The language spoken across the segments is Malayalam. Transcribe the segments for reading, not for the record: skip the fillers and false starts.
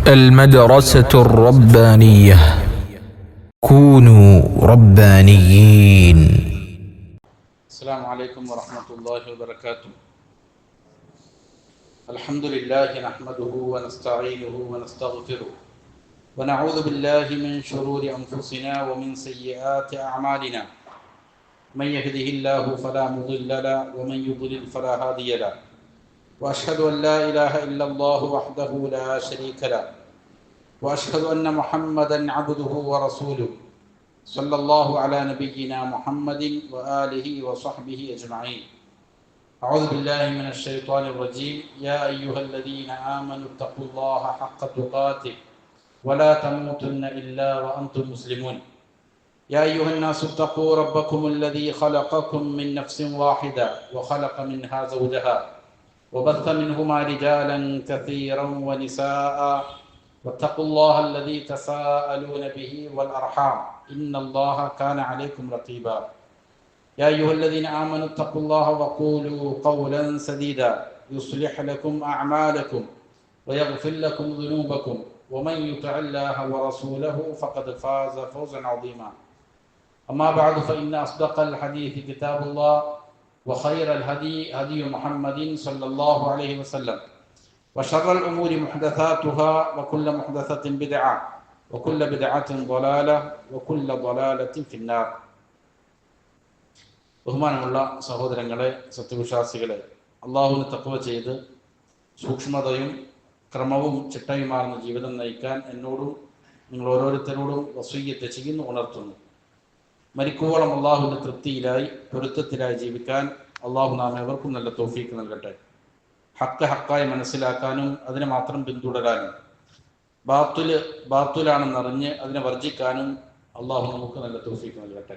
المدرسة الربانية. كونوا ربانيين. السلام عليكم ورحمة الله وبركاته. الحمد لله نحمده ونستعينه ونستغفره ونعوذ بالله من شرور أنفسنا ومن سيئات أعمالنا. من يهده الله فلا مضل له ومن يضلل فلا هادي له. وأشهد أن لا إله إلا الله وحده لا شريك له وأشهد أن محمدا عبده ورسوله صلى الله على نبينا محمد وآله وصحبه أجمعين. أعوذ بالله من الشيطان الرجيم. يا أيها الذين آمنوا اتقوا الله حق تقاته ولا تموتن إلا وأنتم مسلمون. يا أيها الناس اتقوا ربكم الذي خلقكم من نفس واحدة وخلق منها زوجها وبث منهما رجالا كثيرا ونساء واتقوا الله الذي تساءلون به والأرحام إن الله كان عليكم رقيبا. يا أيها الذين آمنوا اتقوا الله وقولوا قولا سديدا يصلح لكم أعمالكم ويغفر لكم ذنوبكم ومن يطع الله ورسوله فقد فاز فوزا عظيما. أما بعد فإن أصدق الحديث كتاب الله وخير الهدي هدي محمد صلى الله عليه وسلم وشر الأمور محدثاتها وكل محدثة بدعة وكل بدعة ضلالة وكل ضلالة في النار. ബഹുമാനമുള്ള സഹോദരങ്ങളെ, സത്യവിശ്വാസികളെ, അള്ളാഹുവിന് തഖ്വ ചെയ്ത് സൂക്ഷ്മതയും ക്രമവും ചിട്ടയുമാർന്ന ജീവിതം നയിക്കാൻ എന്നോടും നിങ്ങൾ ഓരോരുത്തരോടും വസീയത്ത് ചെയ്യുന്നു, ഉണർത്തുന്നു. മരിക്കുവോളം അള്ളാഹുവിൻ്റെ തൃപ്തിയിലായി പൊരുത്തത്തിലായി ജീവിക്കാൻ അള്ളാഹു നാം ഏവർക്കും നല്ല തൗഫീക്ക് നൽകട്ടെ. ഹക്ക് ഹക്കായി മനസ്സിലാക്കാനും അതിനെ മാത്രം പിന്തുടരാനും ബാത്തുലാണെന്നറിഞ്ഞ് അതിനെ വർജിക്കാനും അള്ളാഹു നമുക്ക് നല്ല തൗഫീക്ക് നൽകട്ടെ.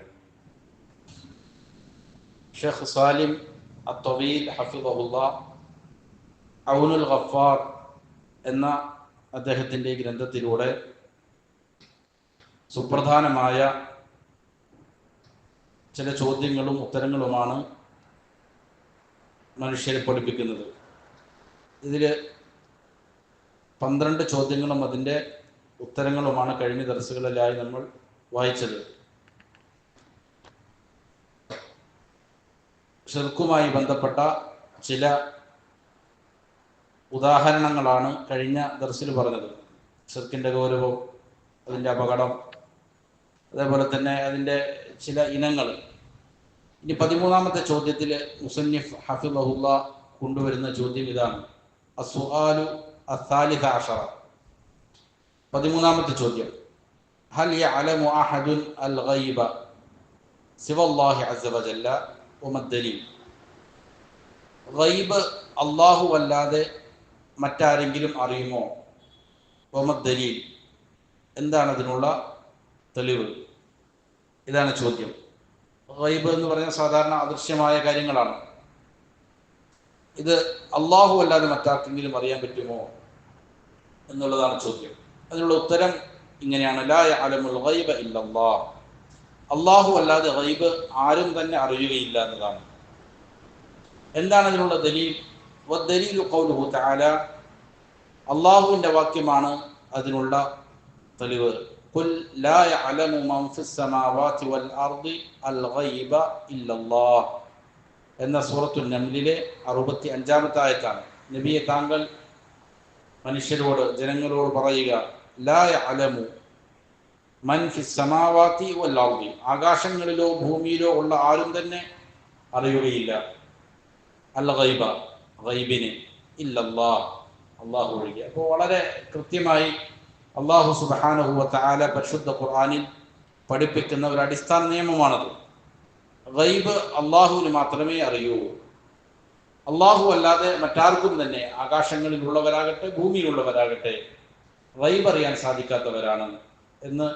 ഷെയ്ഖ് സാലിം അത്തവീൽ ഹഫിദഹുല്ലാഹ് ഔനുൽ ഗഫാർ എന്ന അദ്ദേഹത്തിൻ്റെ ഗ്രന്ഥത്തിലൂടെ സുപ്രധാനമായ ചില ചോദ്യങ്ങളും ഉത്തരങ്ങളുമാണ് മനുഷ്യരെ പഠിപ്പിക്കുന്നത്. ഇതിൽ 12 ചോദ്യങ്ങളും അതിൻ്റെ ഉത്തരങ്ങളുമാണ് കഴിഞ്ഞ ദർസുകളിലായി നമ്മൾ വായിച്ചത്. ഷിർക്കുമായി ബന്ധപ്പെട്ട ചില ഉദാഹരണങ്ങളാണ് കഴിഞ്ഞ ദർസിൽ പറഞ്ഞത്. ഷിർക്കിൻ്റെ ഗൗരവം, അതിൻ്റെ അപകടം, അതേപോലെ തന്നെ അതിൻ്റെ ചില ഇനങ്ങൾ. ഇനി 13ാമത്തെ ചോദ്യത്തിൽ മുസന്നിഫ് ഹഫിളഹുല്ലാഹ് കൊണ്ടുവരുന്ന ചോദ്യം ഇതാണ്. അസ്സുആലു അസ്സാലിസ അശറ, 13ാമത്തെ ചോദ്യം. ഹൽ യഅലമു അഹദുൻ അൽ ഗൈബ സിവല്ലാഹി അസ്സ വജല്ല വമദ്ദലീൽ. ഗൈബ് അല്ലാഹു അല്ലാതെ മറ്റാരെങ്കിലും അറിയുമോ? വമദ്ദലീൽ, എന്താണ് അതിനുള്ള തെളിവ്? ഇതാണ് ചോദ്യം. ഗൈബ് എന്ന് പറഞ്ഞാൽ സാധാരണ അദൃശ്യമായ കാര്യങ്ങളാണ്. ഇത് അള്ളാഹു അല്ലാതെ മറ്റാർക്കെങ്കിലും അറിയാൻ പറ്റുമോ എന്നുള്ളതാണ് ചോദ്യം. അതിനുള്ള ഉത്തരം ഇങ്ങനെയാണ്. ലാ യഅലമുൽ ഗൈബ ഇല്ലല്ലാഹ്. അള്ളാഹു അല്ലാതെ ഗൈബ് ആരും തന്നെ അറിയുകയില്ല എന്നതാണ്. എന്താണ് അതിനുള്ള ദലീൽ? വദ്ദലീലു ഖൗലുഹു തആല, അള്ളാഹുവിൻ്റെ വാക്യമാണ് അതിനുള്ള തെളിവ്. ഖുൽ ലാ യഅലമു മൻ ഫിസ് സമാവാതി വൽ അർദി അൽ ഗൈബ ഇല്ലല്ലാഹ് എന്ന സൂറത്തുൽ നംലിലെ 65ാമത്തെ ആയത്താണ്. നബിയെ, താങ്കൾ മനുഷ്യരോട്, ജനങ്ങളോട് പറയുക, ലാ യഅലമു മൻ ഫിസ് സമാവാതി വൽ അർദി, ആകാശങ്ങളിലോ ഭൂമിയിലോ ഉള്ള ആരും തന്നെ അറിയുകയില്ല, അൽ ഗൈബ, ഗൈബിനെ, ഇല്ലല്ലാഹ്, അള്ളാഹു ഒഴികെ. അപ്പോൾ വളരെ കൃത്യമായി അള്ളാഹു സുബ്ഹാനഹു വ തആല പരിശുദ്ധ ഖുർആനിൽ പഠിപ്പിക്കുന്ന ഒരു അടിസ്ഥാന നിയമമാണത്. ഗൈബ് അള്ളാഹുവിന് മാത്രമേ അറിയൂ. അള്ളാഹു അല്ലാതെ മറ്റാർക്കും തന്നെ, ആകാശങ്ങളിലുള്ളവരാകട്ടെ ഭൂമിയിലുള്ളവരാകട്ടെ, ഗൈബ് അറിയാൻ സാധിക്കാത്തവരാണ് എന്ന്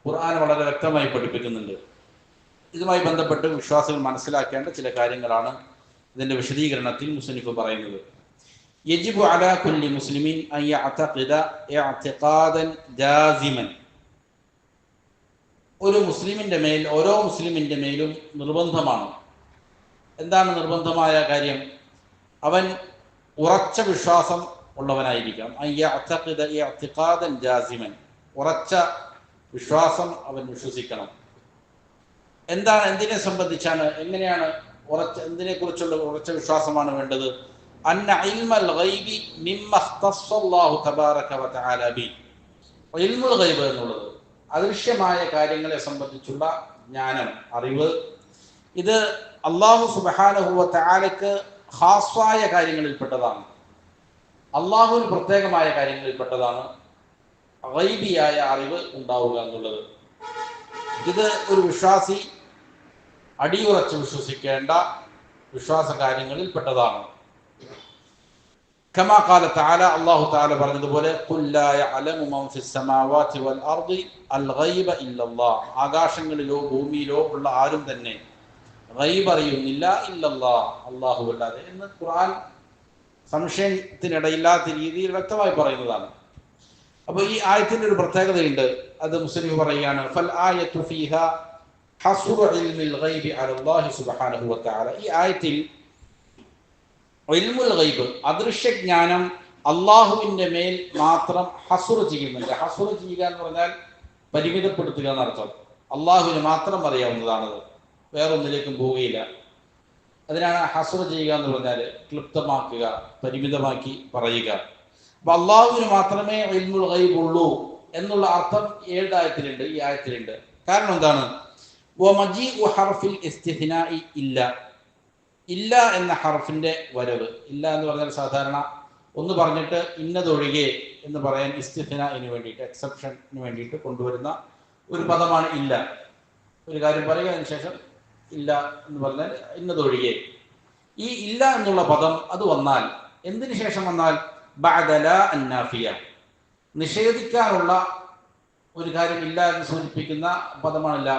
ഖുർആൻ വളരെ വ്യക്തമായി പഠിപ്പിക്കുന്നുണ്ട്. ഇതുമായി ബന്ധപ്പെട്ട് വിശ്വാസികൾ മനസ്സിലാക്കേണ്ട ചില കാര്യങ്ങളാണ് ഇതിൻ്റെ വിശദീകരണത്തിൽ മുസന്നിഫ് പറയുന്നത്. യജിബു അലാ കുല്ലി മുസ്ലിമിൻ അൻ യഅതഖിദ ഇഅ്തിഖാദൻ ജാസിമൻ. ഒരു മുസ്ലിമിൻ്റെ മേൽ, ഓരോ മുസ്ലിമിൻ്റെ മേലും നിർബന്ധമാണ്. എന്താണ് നിർബന്ധമായ കാര്യം? അവൻ ഉറച്ച വിശ്വാസം ഉള്ളവനായിരിക്കണം. ജാസിമൻ, ഉറച്ച വിശ്വാസം അവൻ വിശ്വസിക്കണം. എന്തിനെ സംബന്ധിച്ചാണ്, എങ്ങനെയാണ് എന്തിനെ കുറിച്ചുള്ള ഉറച്ച വിശ്വാസമാണ് വേണ്ടത്? അന്ന ഇൽമൽ ഗൈബി മിമ്മ ഇഖ്തസ്സല്ലാഹു തബാറക വതആല ബി. ഇൽമുൽ ഗൈബ് എന്നുള്ളത് അദൃശ്യമായ കാര്യങ്ങളെ സംബന്ധിച്ചുള്ള ജ്ഞാനം, അറിവ്. ഇത് അല്ലാഹു സുബ്ഹാനഹു വതആലക്ക് ഖാസ്സായ കാര്യങ്ങളിൽപ്പെട്ടതാണ്, അള്ളാഹുവിന് പ്രത്യേകമായ കാര്യങ്ങളിൽപ്പെട്ടതാണ് ഗൈബിയായ അറിവ് ഉണ്ടാവുക എന്നുള്ളത്. ഇത് ഒരു വിശ്വാസി അടിയുറച്ച് വിശ്വസിക്കേണ്ട വിശ്വാസ കാര്യങ്ങളിൽ പെട്ടതാണ്. കമാ ഖാല തആല, അല്ലാഹു തആല പറഞ്ഞതുപോലെ, ഖുൽ ലാ യഅലമു മൻ ഫിസ് സമാവാതി വൽ അർദി അൽ ഗൈബ ഇല്ലല്ലാഹ്. ആകാശങ്ങളിലോ ഭൂമിയിലോ ഉള്ള ആരും തന്നെ ഗൈബ് അറിയുന്നില്ല ഇല്ലല്ലാഹ്, അല്ലാഹു അല്ലാതെ എന്ന് ഖുർആൻ സംശയത്തിനിടയില്ലാത്ത രീതിയിൽ വ്യക്തമായി പറയുന്നതാണ്. അപ്പോൾ ഈ ആയത്തിന്റെ ഒരു പ്രത്യേകതയുണ്ട്, അത് മുസ്ലിം പറയുകയാണ്, ഫൽ ആയതു ഫീഹാ ഹസ്റു ഇൽമിൽ ഗൈബി അലല്ലാഹി സുബ്ഹാനഹു വതആല. ഈ ആയത്തിൽ ഇൽമുൽ ഗൈബ്, അദൃശ്യജ്ഞാനം അള്ളാഹുവിന്റെ മേൽ മാത്രം ഹസ്റു ചെയ്യുന്നുണ്ട്. ഹസ്റു ചെയ്യുക എന്ന് പറഞ്ഞാൽ പരിമിതപ്പെടുത്തുക എന്നർത്ഥം. അള്ളാഹുവിന് മാത്രം അറിയാവുന്നതാണത്, വേറൊന്നിലേക്കും പോവുകയില്ല. അതിനാണ് ഹസ്റു ചെയ്യുക എന്ന് പറഞ്ഞാൽ ക്ലിപ്തമാക്കുക, പരിമിതമാക്കി പറയുക. അപ്പൊ അള്ളാഹുവിന് മാത്രമേ ഇൽമുൽ ഗൈബ് ഉള്ളൂ എന്നുള്ള അർത്ഥം ഈ ആയത്തിലുണ്ട്. കാരണം എന്താണ്? വമജീഉ ഹർഫിൽ ഇസ്തിഥ്നാഇ ഇല്ല, ഇല്ല എന്ന ഹർഫിന്റെ വരവ്. ഇല്ല എന്ന് പറഞ്ഞാൽ സാധാരണ ഒന്ന് പറഞ്ഞിട്ട് ഇന്നതൊഴികെ എന്ന് പറയാൻ ഇസ്തിഥ്നാഇന് വേണ്ടിയിട്ട്, എക്സെപ്ഷന് വേണ്ടിയിട്ട് കൊണ്ടുവരുന്ന ഒരു പദമാണ് ഇല്ല. ഒരു കാര്യം പറയുക, അതിനുശേഷം ഇല്ല എന്ന് പറഞ്ഞാൽ ഇന്നതൊഴികെ. ഈ ഇല്ല എന്നുള്ള പദം അത് വന്നാൽ, എന്തിനു ശേഷം വന്നാൽ, ബഅദ ലാ അന്നാഫിയ, നിഷേധിക്കാനുള്ള ഒരു കാര്യം ഇല്ല എന്ന് സൂചിപ്പിക്കുന്ന പദമാണില്ല.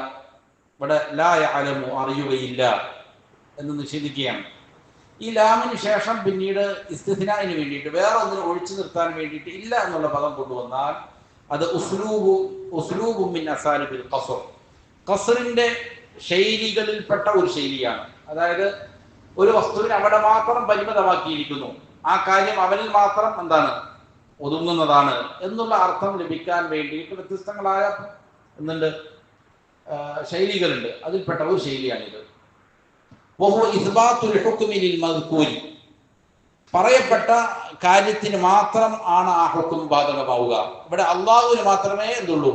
ഇവിടെ ലാ യഅലമു, അറിയുകയില്ല എന്ന് നിഷേധിക്കുകയാണ്. ഈ ലാമിന് ശേഷം പിന്നീട് ഇസ്തിഥ്നാഇന് വേണ്ടിയിട്ട്, വേറെ ഒന്നിനെ ഒഴിച്ചു നിർത്താൻ വേണ്ടിയിട്ട് ഇല്ല എന്നുള്ള പദം കൊണ്ടുവന്നാൽ അത് ഉസ്ലൂബു മിൻ അസാലിബിൽ ഖസ്ർ, ഖസ്റിന്റെ ശൈലികളിൽപ്പെട്ട ഒരു ശൈലിയാണ്. അതായത് ഒരു വസ്തുവിനെ അവിടെ മാത്രം പരിമിതമാക്കിയിരിക്കുന്നു, ആ കാര്യം അവനിൽ മാത്രം ഒതുങ്ങുന്നതാണ് എന്നുള്ള അർത്ഥം ലഭിക്കാൻ വേണ്ടിയിട്ട് വ്യത്യസ്തങ്ങളായ ശൈലികളുണ്ട്. അതിൽപ്പെട്ട ഒരു ശൈലിയാണിത്. പറയപ്പെട്ട കാര്യത്തിന് മാത്രം ആണ് ആ ഹുക്ം ബാധകമാവുക. ഇവിടെ അള്ളാഹുവിന് മാത്രമേ എന്തുള്ളൂ,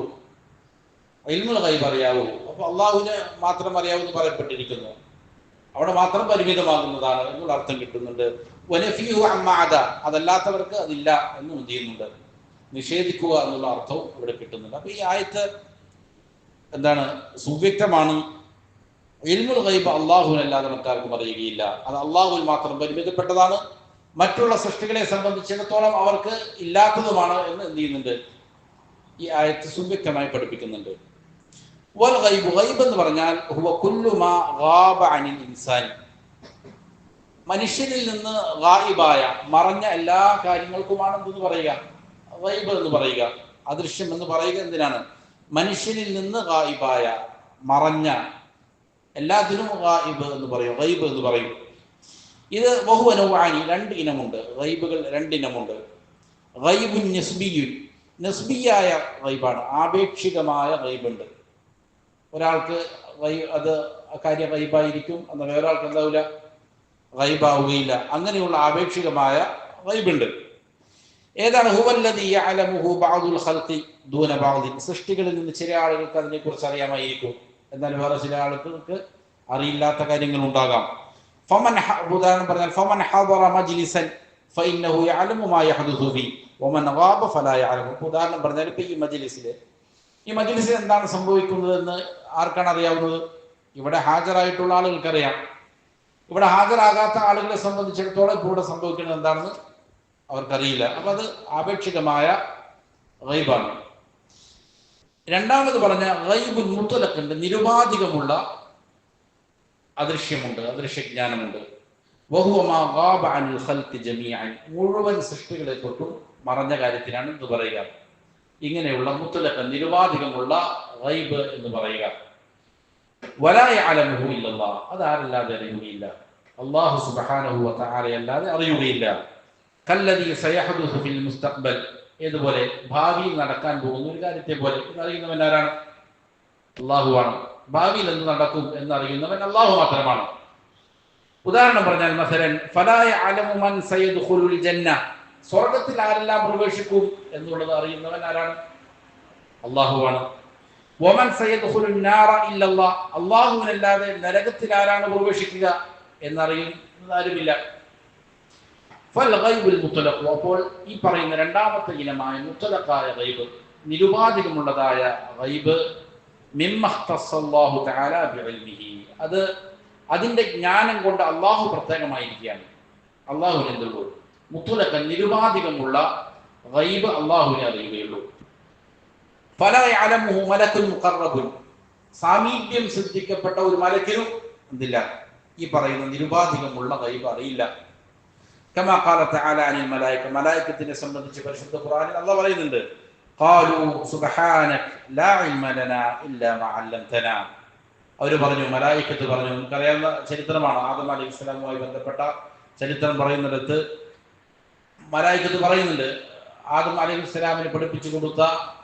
ഇൽമുൽ ഗൈബ് അറിയാവൂ. അപ്പൊ അള്ളാഹുവിന് മാത്രം അറിയാവൂന്ന് പറയപ്പെട്ടിരിക്കുന്നു, അവിടെ മാത്രം പരിമിതമാകുന്നതാണ് എന്നുള്ള അർത്ഥം കിട്ടുന്നുണ്ട്. വനഫീഹു അമ്മാദ, അതല്ലാത്തവർക്ക് അതില്ല എന്നും എന്ത് ചെയ്യുന്നുണ്ട്, നിഷേധിക്കുക എന്നുള്ള അർത്ഥവും ഇവിടെ കിട്ടുന്നുണ്ട്. അപ്പൊ ഈ ആയത്ത് സുവ്യക്തമാണ്. ഇൽമുൽ ഗൈബ് അല്ലാഹുവിനല്ലാതെ മറ്റാർക്കും അറിയുകയില്ല, അത് അള്ളാഹുവിൽ മാത്രം പരിമിതപ്പെട്ടതാണ്. മറ്റുള്ള സൃഷ്ടികളെ സംബന്ധിച്ചിടത്തോളം അവർക്ക് ഇല്ലാത്തതുമാണ് എന്ന് എന്ത് ചെയ്യുന്നുണ്ട്, ഈ ആയത്ത് സുവ്യക്തമായി പഠിപ്പിക്കുന്നുണ്ട്. വൽ ഗൈബ്, ഗൈബ് എന്ന് പറഞ്ഞാൽ ഹുവ കുല്ലു മാ ഗാബ അനിൽ ഇൻസാനി, മനുഷ്യനിൽ നിന്ന് ഗായിബായ, മറഞ്ഞ എല്ലാ കാര്യങ്ങൾക്കുമാണ് എന്തെന്ന് പറയുക, ഗൈബ് എന്ന് പറയുക. അദൃശ്യം എന്ന് പറയുക എന്തിനാണ്? മനുഷ്യനിൽ നിന്ന് ഗായിബായ, മറഞ്ഞ എല്ലാത്തിനും ഗായിബ് എന്ന് പറയും, ഗൈബ് എന്ന് പറയും. ഇത് ബഹുവ നൗആനി, രണ്ട് ഇനമുണ്ട്, ഗൈബുകൾ രണ്ടിനമുണ്ട്. ഗൈബുൻ നിസ്ബിയുൻ, നിസ്ബിയായ ഗൈബാണ്, ആപേക്ഷികമായ ഗൈബുണ്ട്. ഒരാൾക്ക് അത് കാര്യം ഗൈബായിരിക്കും, എന്നാൽ വേറൊരാൾക്ക് എന്താവില്ല, ഗൈബാവുകയില്ല. അങ്ങനെയുള്ള ആപേക്ഷികമായ ഗൈബുണ്ട്. ഏതാണ്? ഹുവല്ലദീ യഅലമുഹു ബഅദുൽ ഖൽഖി ദൂന ബഅദിൻ, സൃഷ്ടികളിൽ നിന്ന് ചില ആളുകൾക്ക് അതിനെക്കുറിച്ച് അറിയാമായിരിക്കും, എന്നാൽ വേറെ ചില ആളുകൾക്ക് അറിയില്ലാത്ത കാര്യങ്ങൾ ഉണ്ടാകാം. ഉദാഹരണം പറഞ്ഞാൽ ഫമൻ ഹദറ മജ്ലിസൻ ഫഇന്നഹു യഅലമു മാ യഹദുസു ഫീ വമൻ ഗാബ ഫലാ യഅലമു. ഉദാഹരണം പറഞ്ഞാൽ ഇപ്പൊ ഈ മജ്ലിസിൽ എന്താണ് സംഭവിക്കുന്നതെന്ന് ആർക്കാണ് അറിയാവുന്നത്? ഇവിടെ ഹാജരായിട്ടുള്ള ആളുകൾക്കറിയാം. ഇവിടെ ഹാജരാകാത്ത ആളുകളെ സംബന്ധിച്ചിടത്തോളം ഇവിടെ സംഭവിക്കുന്നത് എന്താണെന്ന് അവർക്കറിയില്ല. അപ്പൊ അത് ആപേക്ഷികമായ ഗൈബാണ്. രണ്ടാമത് പറഞ്ഞ ഗൈബുൽ മുത്ലഖുണ്ട്, നിരുപാധികമുള്ള അദൃശ്യമുണ്ട്, അദൃശ്യജ്ഞാനമുണ്ട്. വഹുവ മാ ഗാബ അനിൽ ഖൽഖി ജമീഅൻ, മുഴുവൻ സൃഷ്ടികളെ തൊട്ടും മറഞ്ഞ കാര്യത്തിനാണ് എന്ന് പറയുക. ഇങ്ങനെയുള്ള മുത്ലഖ്, നിരുപാധികമുള്ള ഗൈബ് എന്ന് പറയുക. വലാ യഅലമുഹു ഇല്ലല്ലാഹ്, അത് ആരല്ലാതെ അറിയുകയില്ല, അല്ലാഹു സുബ്ഹാനഹു വ തആല അല്ലാതെ അറിയുകയില്ല. കല്ലദീ സയഹ്ദുസു ഫിൽ മുസ്തഖ്ബൽ, ഏതുപോലെ ഭാവിയിൽ നടക്കാൻ പോകുന്ന ഒരു കാര്യത്തെ പോലെ. എന്നറിയുന്നവൻ ആരാണ്? അള്ളാഹുവാണ്. ഭാവിയിൽ എന്ത് നടക്കും എന്നറിയുന്നവൻ അള്ളാഹു മാത്രമാണ്. ഉദാഹരണം പറഞ്ഞാൽ മസലൻ ഫലാ യഅലമു മൻ സയദ്ഖുലുൽ ജന്ന, സ്വർഗ്ഗത്തിൽ ആരെല്ലാം പ്രവേശിക്കും എന്നുള്ളത് അറിയുന്നവൻ ആരാണ്? അള്ളാഹുവാണ്. വമൻ സയദ്ഖുലുൻ നാറ ഇല്ലല്ലാഹ്, അള്ളാഹുവിനല്ലാതെ നരകത്തിൽ ആരാണ് പ്രവേശിക്കുക എന്നറിയുന്നത് ആരുമില്ല. ഫൽ ഗൈബുൽ മുത്ലഖ്, അപ്പോൾ ഈ പറയുന്ന രണ്ടാമത്തെ ഇനമായ മുത്ലഖായ ഗൈബ്, നിരുപാധികമുള്ളതായ ഗൈബ്, മിമ്മഖ്തസ്സല്ലാഹു തആല ബിഇൽമിഹി, അത് അതിന്റെ ജ്ഞാനം കൊണ്ട് അള്ളാഹു പ്രത്യേകമായിരിക്കുകയാണ്. അള്ളാഹുവിന് എന്തുള്ളൂ? മുത്ലഖൻ, നിരുപാധികമുള്ള ഗൈബ് അള്ളാഹുവിനെ അറിയുകയുള്ളൂ. ഫലാ യഅലമുഹു മലക്കുൻ മുഖറബുൻ, സാമീപ്യം സിദ്ധിക്കപ്പെട്ട ഒരു മലക്കിനും എന്തില്ല? ഈ പറയുന്ന നിരുപാധികമുള്ള ഗൈബ് അറിയില്ല. കമാ ഖാല തആല അനിൽ മലായിക, മലായികത്തിനെ സംബന്ധിച്ച് പരിശുദ്ധ ഖുർആനിൽ അല്ലാഹു പറയുന്നുണ്ട്, ഖാലു സുബ്ഹാനക ലാ ഇൽമ ലനാ ഇല്ലാ മാ അല്ലംതനാ. അവർ പറഞ്ഞു, മലായികത്ത് പറഞ്ഞു, നമുക്കറിയാവുന്ന ചരിത്രമാണ്, ആദം അലൈഹിസ്സലാമുമായി ബന്ധപ്പെട്ട ചരിത്രം പറയുന്നിടത്ത് മലായികത്ത് പറയുന്നുണ്ട്, ആദം അലൈഹിസ്സലാമിന് പഠിപ്പിച്ചു കൊടുത്ത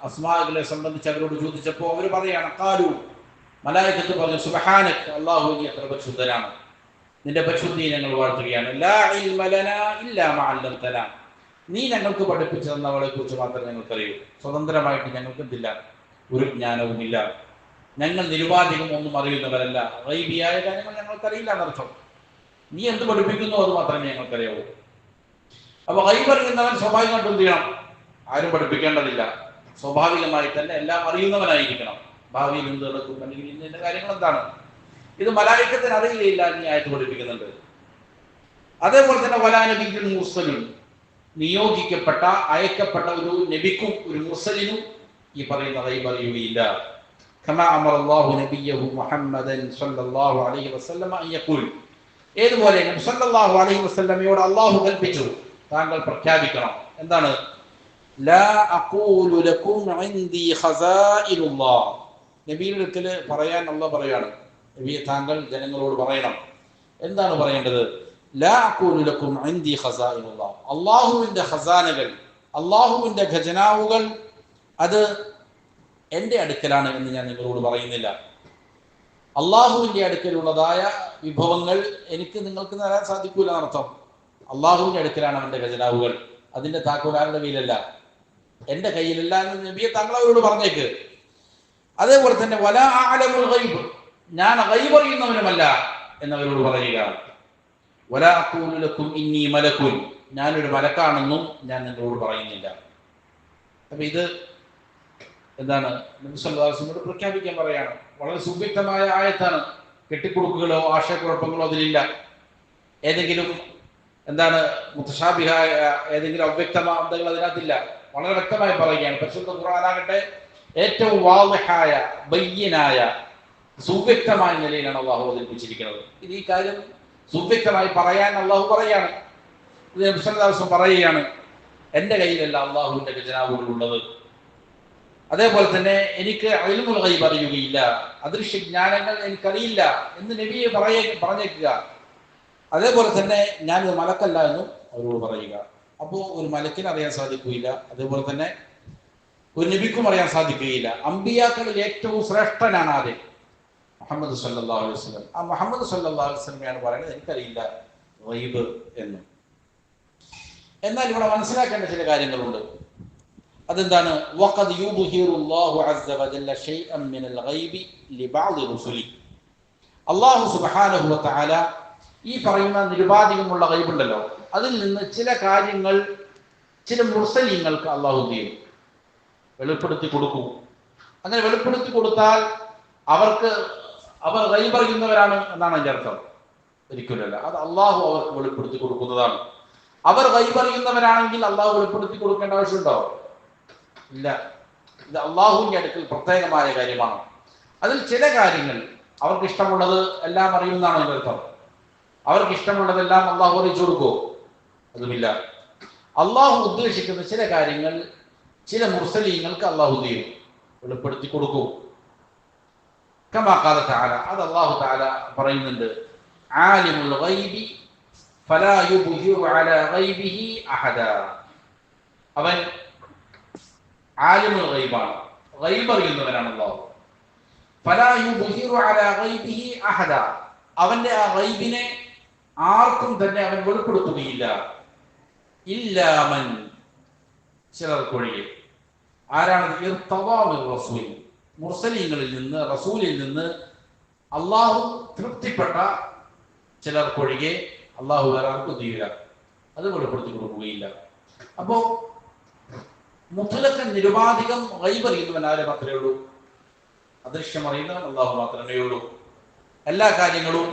അസ്മാകളെ സംബന്ധിച്ച് അവരോട് ചോദിച്ചപ്പോൾ അവർ പറയാണ്, ഖാലു, മലായികത്ത് പറഞ്ഞു, സുബ്ഹാനക, അല്ലാഹു നീ എത്ര പരിശുദ്ധനാണ്, നിന്റെ പരിശുദ്ധിയെ ഞങ്ങൾ വാഴ്ത്തുകയാണ്. ലാ ഇൽമ ലനാ ഇല്ലാ മാ അല്ലംതനാ, നീ ഞങ്ങൾക്ക് പഠിപ്പിച്ചു തന്നവളെ കുറിച്ച് മാത്രമേ ഞങ്ങൾക്കറിയൂ, സ്വതന്ത്രമായിട്ട് ഞങ്ങൾക്ക് എന്തില്ല, ഒരു ജ്ഞാനവുമില്ല, ഞങ്ങൾ നിരുപാധികം ഒന്നും അറിയുന്നവരല്ല, ഗൈബിയായ കാര്യങ്ങൾ ഞങ്ങൾക്കറിയില്ല എന്നർത്ഥം. നീ എന്ത് പഠിപ്പിക്കുന്നു അത് മാത്രമേ ഞങ്ങൾക്കറിയാവൂ. അപ്പൊ ഗൈബ് അറിയുന്നവൻ സ്വാഭാവികമായിട്ട് എന്ത് ചെയ്യണം? ആരും പഠിപ്പിക്കേണ്ടതില്ല, സ്വാഭാവികമായി തന്നെ എല്ലാം അറിയുന്നവനായിരിക്കണം. ഭാവിയിൽ എന്ത് നടക്കും അല്ലെങ്കിൽ ഇന്ന കാര്യങ്ങൾ എന്താണ്, ഇത് മലായികത്തിന് അറിയില്ല എന്ന് ആയത്ത് പഠിപ്പിക്കുന്നുണ്ട്. അതേപോലെ തന്നെ വലാ നബിയ്യുൻ മുർസലുൻ, നിയോഗിക്കപ്പെട്ട അയക്കപ്പെട്ട ഒരു നബിക്കും ഒരു മുർസലിനും ഈ പറയുന്ന ഗൈബ് അറിയുകയില്ല. കമാ അമറല്ലാഹു നബിയഹു മുഹമ്മദൻ സ്വല്ലല്ലാഹു അലൈഹി വസല്ലം അൻ യഖൂൽ, ഏതുപോലെ നബി സ്വല്ലല്ലാഹു അലൈഹി വസല്ലമയോട് അല്ലാഹു കൽപ്പിച്ചു, താങ്കൾ പ്രഖ്യാപിക്കണം. എന്താണ്? ലാ അഖൂലു ലക്കും ഇൻദി ഖസാഇനുല്ലാഹ്, നബിയുടെ അടുക്കൽ പറയാൻ അല്ലാഹു പറയാണ്, നബിയെ താങ്കൾ ജനങ്ങളോട് പറയണം. എന്താണ് പറയേണ്ടത്? ലാ അഖൂലു ലക്കും ഇൻദി ഖസാഇനുല്ലാഹ്, അല്ലാഹുവിന്റെ ഖസാനകൾ, അല്ലാഹുവിന്റെ ഖജനാവുകൾ അത് എൻ്റെ അടുക്കലാണ് എന്ന് ഞാൻ നിങ്ങളോട് പറയുന്നില്ല. അള്ളാഹുവിൻ്റെ അടുക്കലുള്ളതായ വിഭവങ്ങൾ എനിക്ക് നിങ്ങൾക്ക് നേടാൻ സാധിക്കൂല എന്നർത്ഥം. അള്ളാഹുവിൻ്റെ അടുക്കലാണ് അവൻ്റെ ഖജനാവുകൾ, അതിൻ്റെ താക്കോൽ ആരുടെ കയ്യിലല്ല, എൻ്റെ കയ്യിലല്ല എന്ന് നബിയെ താങ്കൾ അവരോട് പറഞ്ഞേക്ക്. അതേപോലെ തന്നെ വലാ അഅലമുൽ ഗൈബ്, ഞാൻ ഗൈബ് അറിയുന്നവനുമല്ല എന്നവരോട് പറയുക. വലാ അഖൂലു ലക്കും ഇന്നി മലക്കുൻ, ഞാനൊരു മലക്കാണെന്നും ഞാൻ നിങ്ങളോട് പറയുന്നില്ല. അപ്പൊ ഇത് എന്താണ്? നബി സല്ലല്ലാഹു അലൈഹി വസല്ലം പ്രഖ്യാപിക്കാൻ പറയാണ്. വളരെ സുവ്യക്തമായ ആയത്താണ്, കെട്ടിക്കുടുക്കുകളോ ആശയക്കുഴപ്പങ്ങളോ അതിലില്ല. ഏതെങ്കിലും എന്താണ് മുതശാബിഹായ ഏതെങ്കിലും അവ്യക്തമാന്തകൾ അതിനകത്തില്ല, വളരെ വ്യക്തമായി പറയുകയാണ്. പരിശുദ്ധ ഖുർആനാകട്ടെ ഏറ്റവും വാളിഹായ ബയ്യനായ സുവ്യക്തമായ നിലയിലാണ് അള്ളാഹു അവതരിപ്പിച്ചിരിക്കുന്നത്. ഇത് ഈ കാര്യം സുവ്യക്തമായി പറയാൻ അള്ളാഹു പറയാണ്. ഇത് നബി സല്ലല്ലാഹു അലൈഹി വസല്ലം പറയുകയാണ്, എൻ്റെ കയ്യിലല്ല അള്ളാഹുവിന്റെ ഖജനാവുകൾ ഉള്ളത്. അതേപോലെ തന്നെ എനിക്ക് ഇൽമുൽ ഗൈബ് അറിയുകയില്ല, അദൃശ്യ ജ്ഞാനങ്ങൾ എനിക്കറിയില്ല എന്ന് നബിയെ പറഞ്ഞേക്കുക. അതേപോലെ തന്നെ ഞാനൊരു മലക്കല്ല എന്നും അവരോട് പറയുക. അപ്പോൾ ഒരു മലക്കിന് അറിയാൻ സാധിക്കുകയില്ല, അതേപോലെ തന്നെ ഒരു നബിക്കും അറിയാൻ സാധിക്കുകയില്ല. അമ്പിയാക്കളിൽ ഏറ്റവും ശ്രേഷ്ഠനാണ് ആദ്യം മുഹമ്മദ് സല്ലല്ലാഹു അലൈഹി വസല്ലം. ആ മുഹമ്മദ് സല്ലല്ലാഹു അലൈഹി വസല്ലമയാണ് പറയുന്നത് എനിക്കറിയില്ല ഗൈബ് എന്ന്. എന്നാൽ ഇവിടെ മനസ്സിലാക്കേണ്ട ചില കാര്യങ്ങളുണ്ട്. അതെന്താണ്? വഖദ് യുദ്ഹിറുല്ലാഹു അസ്സ വജല്ല ശൈഅൻ മിനൽ ഗൈബി ലിബഅദി റുസുലി, അല്ലാഹു സുബ്ഹാനഹു വ തആല ഈ പറയുന്ന നിരുപാധികമുള്ള ഗൈബുണ്ടല്ലോ, അതിൽ നിന്ന് ചില കാര്യങ്ങൾ ചില മുർസലീങ്ങൾക്ക് അള്ളാഹു ചെയ്യും, വെളിപ്പെടുത്തി കൊടുക്കും. അങ്ങനെ വെളിപ്പെടുത്തി കൊടുത്താൽ അവർ ഗൈബ് അറിയുന്നവരാണ് എന്നാണ് അതിൻ്റെ അർത്ഥം? ഒരിക്കലല്ല, അത് അള്ളാഹു അവർക്ക് വെളിപ്പെടുത്തി കൊടുക്കുന്നതാണ്. അവർ ഗൈബ് അറിയുന്നവരാണെങ്കിൽ അള്ളാഹു വെളിപ്പെടുത്തി കൊടുക്കേണ്ട ആവശ്യമുണ്ടോ? ഇല്ല. ഇത് അള്ളാഹുവിൻ്റെ അടുക്കൽ പ്രത്യേകമായ കാര്യമാണ്. അതിൽ ചില കാര്യങ്ങൾ അവർക്ക് ഇഷ്ടമുള്ളത് എല്ലാം അറിയുന്നതാണ് അതിൻ്റെ അർത്ഥം. അവർക്ക് ഇഷ്ടമുള്ളതെല്ലാം അള്ളാഹു അറിയിച്ചു കൊടുക്കുമോ? അതുമില്ല. അള്ളാഹു ഉദ്ദേശിക്കുന്ന ചില കാര്യങ്ങൾ ചില മുർസലീങ്ങൾക്ക് അള്ളാഹു ചെയ്യും, വെളിപ്പെടുത്തി കൊടുക്കും. കമാ ഖാല തആല, അത് അള്ളാഹു തആല പറയുന്നുണ്ട്, ആലിമുൽ ഗൈബി ഫലാ യുബ്ഹിറു അലാ ഗൈബിഹി അഹദ. അവൻ ആലിമുൽ ഗൈബാണ്, ഗൈബ് അറിയുന്നവനാണ് അല്ലാഹു. ഫലാ യുബ്ഹിറു അലാ ഗൈബിഹി അഹദ, അവന്റെ ആ ഗൈബിനെ ആർക്കും തന്നെ അവൻ വെളിപ്പെടുത്തുകയില്ല. ഇല്ലാമൻ, ചിലർക്കൊഴികെ. ആരാണ്? റസൂൽ, മുർസലീങ്ങളിൽ നിന്ന്, റസൂലിൽ നിന്ന് അള്ളാഹു തൃപ്തിപ്പെട്ട ചിലർക്കൊഴികെ അള്ളാഹു വേറെ ആർക്കും ചെയ്യില്ല, അത് വെളിപ്പെടുത്തി കൊടുക്കുകയില്ല. അപ്പോ മുത്തലക്കൻ നിരുപാധികം ഗൈബ് അറിയുന്നവൻ ആരെ മാത്രമേ ഉള്ളൂ? അദൃശ്യം അറിയുന്നവൻ അള്ളാഹു മാത്രമേ ഉള്ളൂ. എല്ലാ കാര്യങ്ങളും,